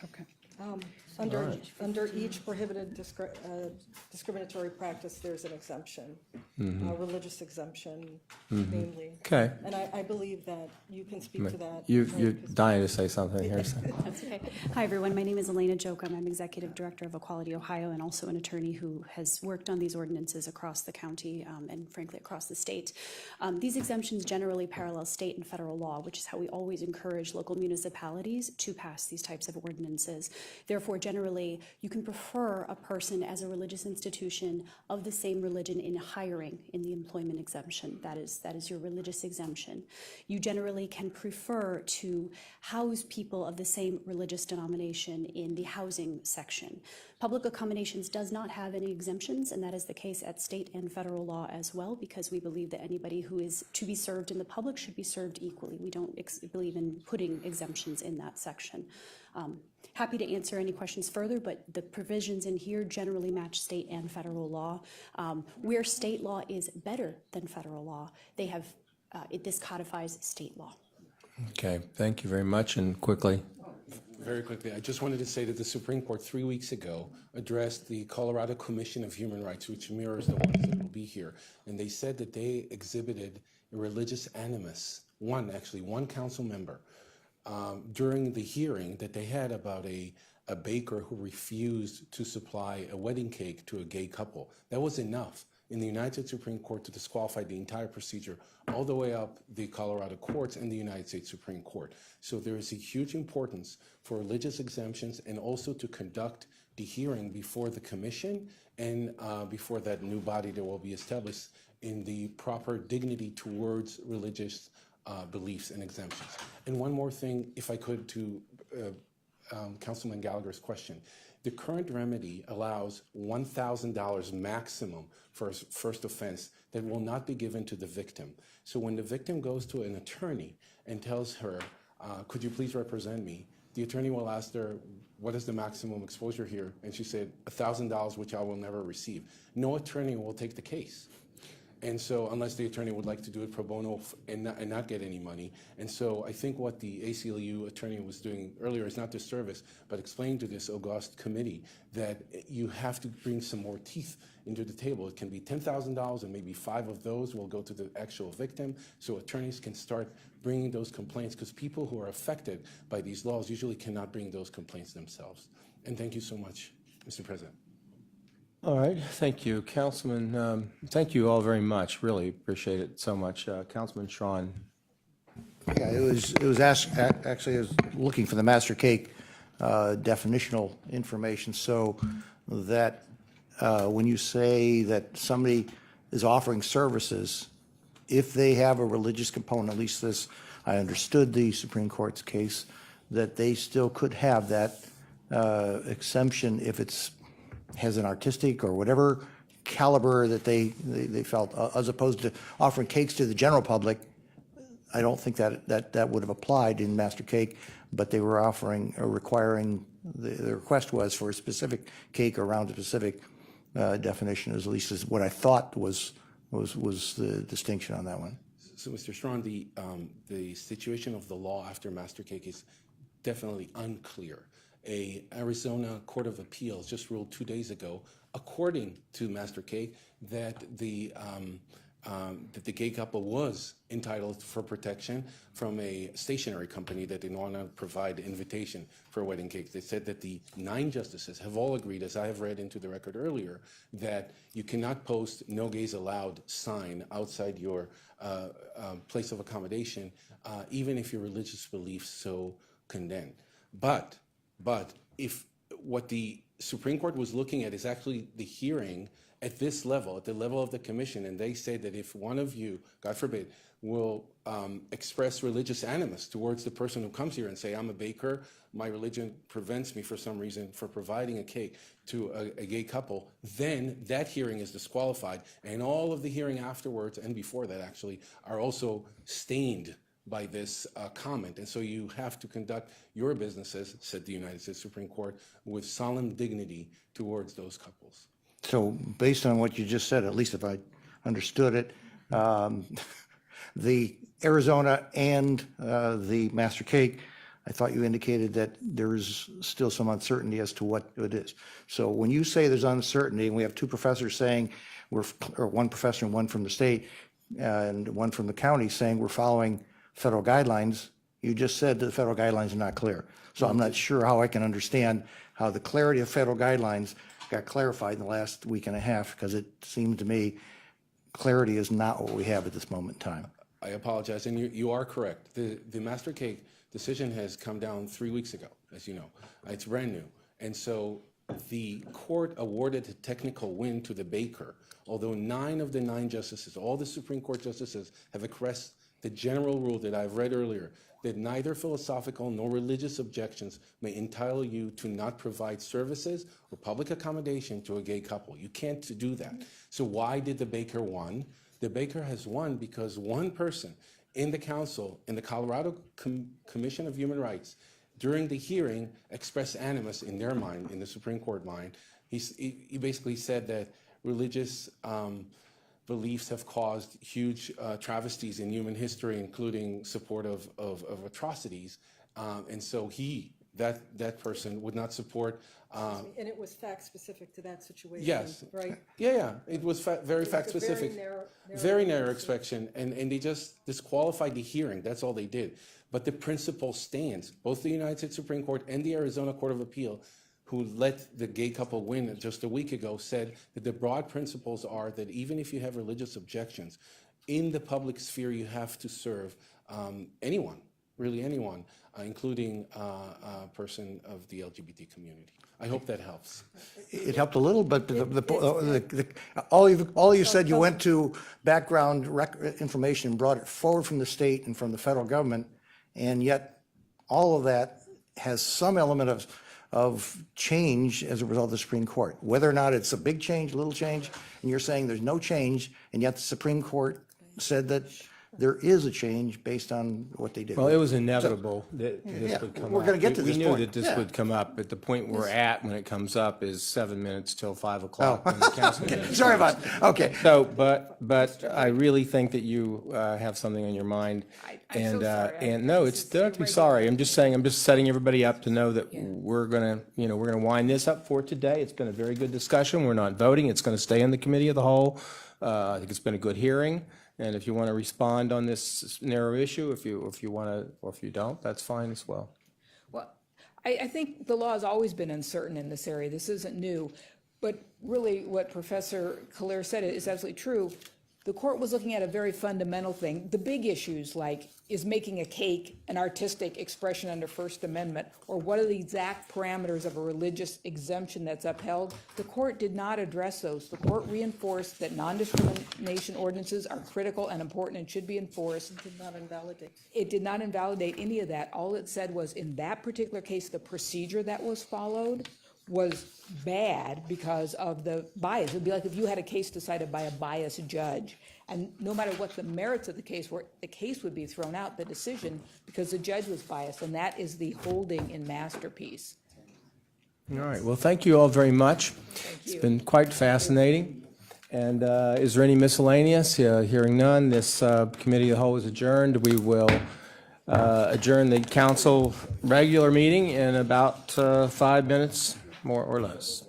Okay. Under each prohibited discriminatory practice, there's an exemption, a religious exemption, namely. Okay. And I believe that you can speak to that. You're right, 'cause- dying to say something here. So. That's okay. Hi, everyone. My name is Elena Jokum. I'm Executive Director of Equality Ohio and also an attorney who has worked on these ordinances across the county and frankly across the state. These exemptions generally parallel state and federal law, which is how we always encourage local municipalities to pass these types of ordinances. Therefore, generally, you can prefer a person as a religious institution of the same religion in hiring in the employment exemption. That is your religious exemption. You generally can prefer to house people of the same religious denomination in the housing section. Public accommodations does not have any exemptions, and that is the case at state and federal law as well, because we believe that anybody who is to be served in the public should be served equally. We don't believe in putting exemptions in that section. Happy to answer any questions further, but the provisions in here generally match state and federal law. Where state law is better than federal law, they have, this codifies state law. Okay, thank you very much, and quickly. Very quickly, I just wanted to say that the Supreme Court 3 weeks ago addressed the Colorado Commission of Human Rights, which mirrors the ones that will be here. And they said that they exhibited a religious animus, one council member, during the hearing that they had about a baker who refused to supply a wedding cake to a gay couple. That was enough in the United States Supreme Court to disqualify the entire procedure all the way up the Colorado courts and the United States Supreme Court. So there is a huge importance for religious exemptions and also to conduct the hearing before the commission and before that new body that will be established in the proper dignity towards religious beliefs and exemptions. And one more thing, if I could, to Councilman Gallagher's question. The current remedy allows $1,000 maximum for a first offense that will not be given to the victim. So when the victim goes to an attorney and tells her, could you please represent me? The attorney will ask her, what is the maximum exposure here? And she said, $1,000, which I will never receive. No attorney will take the case. And so, unless the attorney would like to do it pro bono and not get any money. And so I think what the ACLU attorney was doing earlier is not disservice, but explaining to this august committee that you have to bring some more teeth into the table. It can be $10,000 and maybe 5 of those will go to the actual victim, so attorneys can start bringing those complaints, because people who are affected by these laws usually cannot bring those complaints themselves. And thank you so much, Mr. President. All right, thank you, Councilman. Thank you all very much. Really appreciate it so much, Councilman Strawn. Yeah, it was asked, actually, I was looking for the master cake definitional information, so that when you say that somebody is offering services, if they have a religious component, at least this, I understood the Supreme Court's case, that they still could have that exemption if it's has an artistic or whatever caliber that they felt, as opposed to offering cakes to the general public. I don't think that would have applied in Master Cake, but they were offering or requiring, the request was for a specific cake around a specific definition, at least is what I thought was the distinction on that one. So, Mr. Strawn, the situation of the law after Master Cake is definitely unclear. A Arizona Court of Appeals just ruled 2 days ago, according to Master Cake, that the that the gay couple was entitled for protection from a stationery company that didn't want to provide invitation for wedding cakes. They said that the 9 justices have all agreed, as I have read into the record earlier, that you cannot post "No Gays Allowed" sign outside your place of accommodation, even if your religious beliefs so condemn. But if what the Supreme Court was looking at is actually the hearing at this level, at the level of the commission, and they say that if one of you, God forbid, will express religious animus towards the person who comes here and say, I'm a baker, my religion prevents me for some reason for providing a cake to a gay couple, then that hearing is disqualified. And all of the hearing afterwards, and before that actually, are also stained by this comment. And so you have to conduct your businesses, said the United States Supreme Court, with solemn dignity towards those couples. So based on what you just said, at least if I understood it, the Arizona and the Master Cake, I thought you indicated that there's still some uncertainty as to what it is. So when you say there's uncertainty, and we have 2 professors saying, or 1 professor and 1 from the state, and 1 from the county saying we're following federal guidelines, you just said that the federal guidelines are not clear. So I'm not sure how I can understand how the clarity of federal guidelines got clarified in the last week and a half, because it seemed to me clarity is not what we have at this moment in time. I apologize, and you are correct. The Master Cake decision has come down 3 weeks ago, as you know. It's brand new. And so the court awarded a technical win to the baker, although 9 of the 9 justices, all the Supreme Court justices, have expressed the general rule that I've read earlier, that neither philosophical nor religious objections may entitle you to not provide services or public accommodation to a gay couple. You can't do that. So why did the baker won? The baker has won because 1 person in the council, in the Colorado Commission of Human Rights, during the hearing expressed animus in their mind, in the Supreme Court mind. He basically said that religious beliefs have caused huge travesties in human history, including support of atrocities. And so that person would not support. And it was fact-specific to that situation, Yes. right? Yeah. It was very fact-specific. Very narrow exception. And they just disqualified the hearing. That's all they did. But the principle stands. Both the United States Supreme Court and the Arizona Court of Appeal, who let the gay couple win just a week ago, said that the broad principles are that even if you have religious objections, in the public sphere you have to serve anyone, really anyone, including a person of the LGBT community. I hope that helps. It helped a little, but all you said, you went to background information, brought it forward from the state and from the federal government, and yet all of that has some element of change as a result of the Supreme Court. Whether or not it's a big change, little change, and you're saying there's no change, and yet the Supreme Court said that there is a change based on what they did. Well, it was inevitable that this would come up. We're going to get to this We point. knew that this would come up, but the point we're at when it comes up is 7 minutes till 5 o'clock. Oh, when the council okay. meeting Sorry starts. about, okay. So, but I really think that you have something on your mind. I'm so sorry. And no, don't be sorry. I'm just saying, I'm just setting everybody up to know that we're gonna wind this up for today. It's been a very good discussion. We're not voting. It's gonna stay in the committee of the whole. I think it's been a good hearing. And if you want to respond on this narrow issue, if you want to, or if you don't, that's fine as well. Well, I think the law has always been uncertain in this area. This isn't new. But really, what Professor Kaler said is absolutely true. The court was looking at a very fundamental thing. The big issues, like, is making a cake an artistic expression under First Amendment, or what are the exact parameters of a religious exemption that's upheld? The court did not address those. The court reinforced that non-discrimination ordinances are critical and important and should be enforced. It did not invalidate. It did not invalidate any of that. All it said was, in that particular case, the procedure that was followed was bad because of the bias. It would be like if you had a case decided by a biased judge, and no matter what the merits of the case were, the case would be thrown out, the decision, because the judge was biased, and that is the holding in Masterpiece. All right. Well, thank you all very much. It's been quite fascinating. And is there any miscellaneous? Hearing none, this committee of the whole is adjourned. We will adjourn the council regular meeting in about 5 minutes, more or less.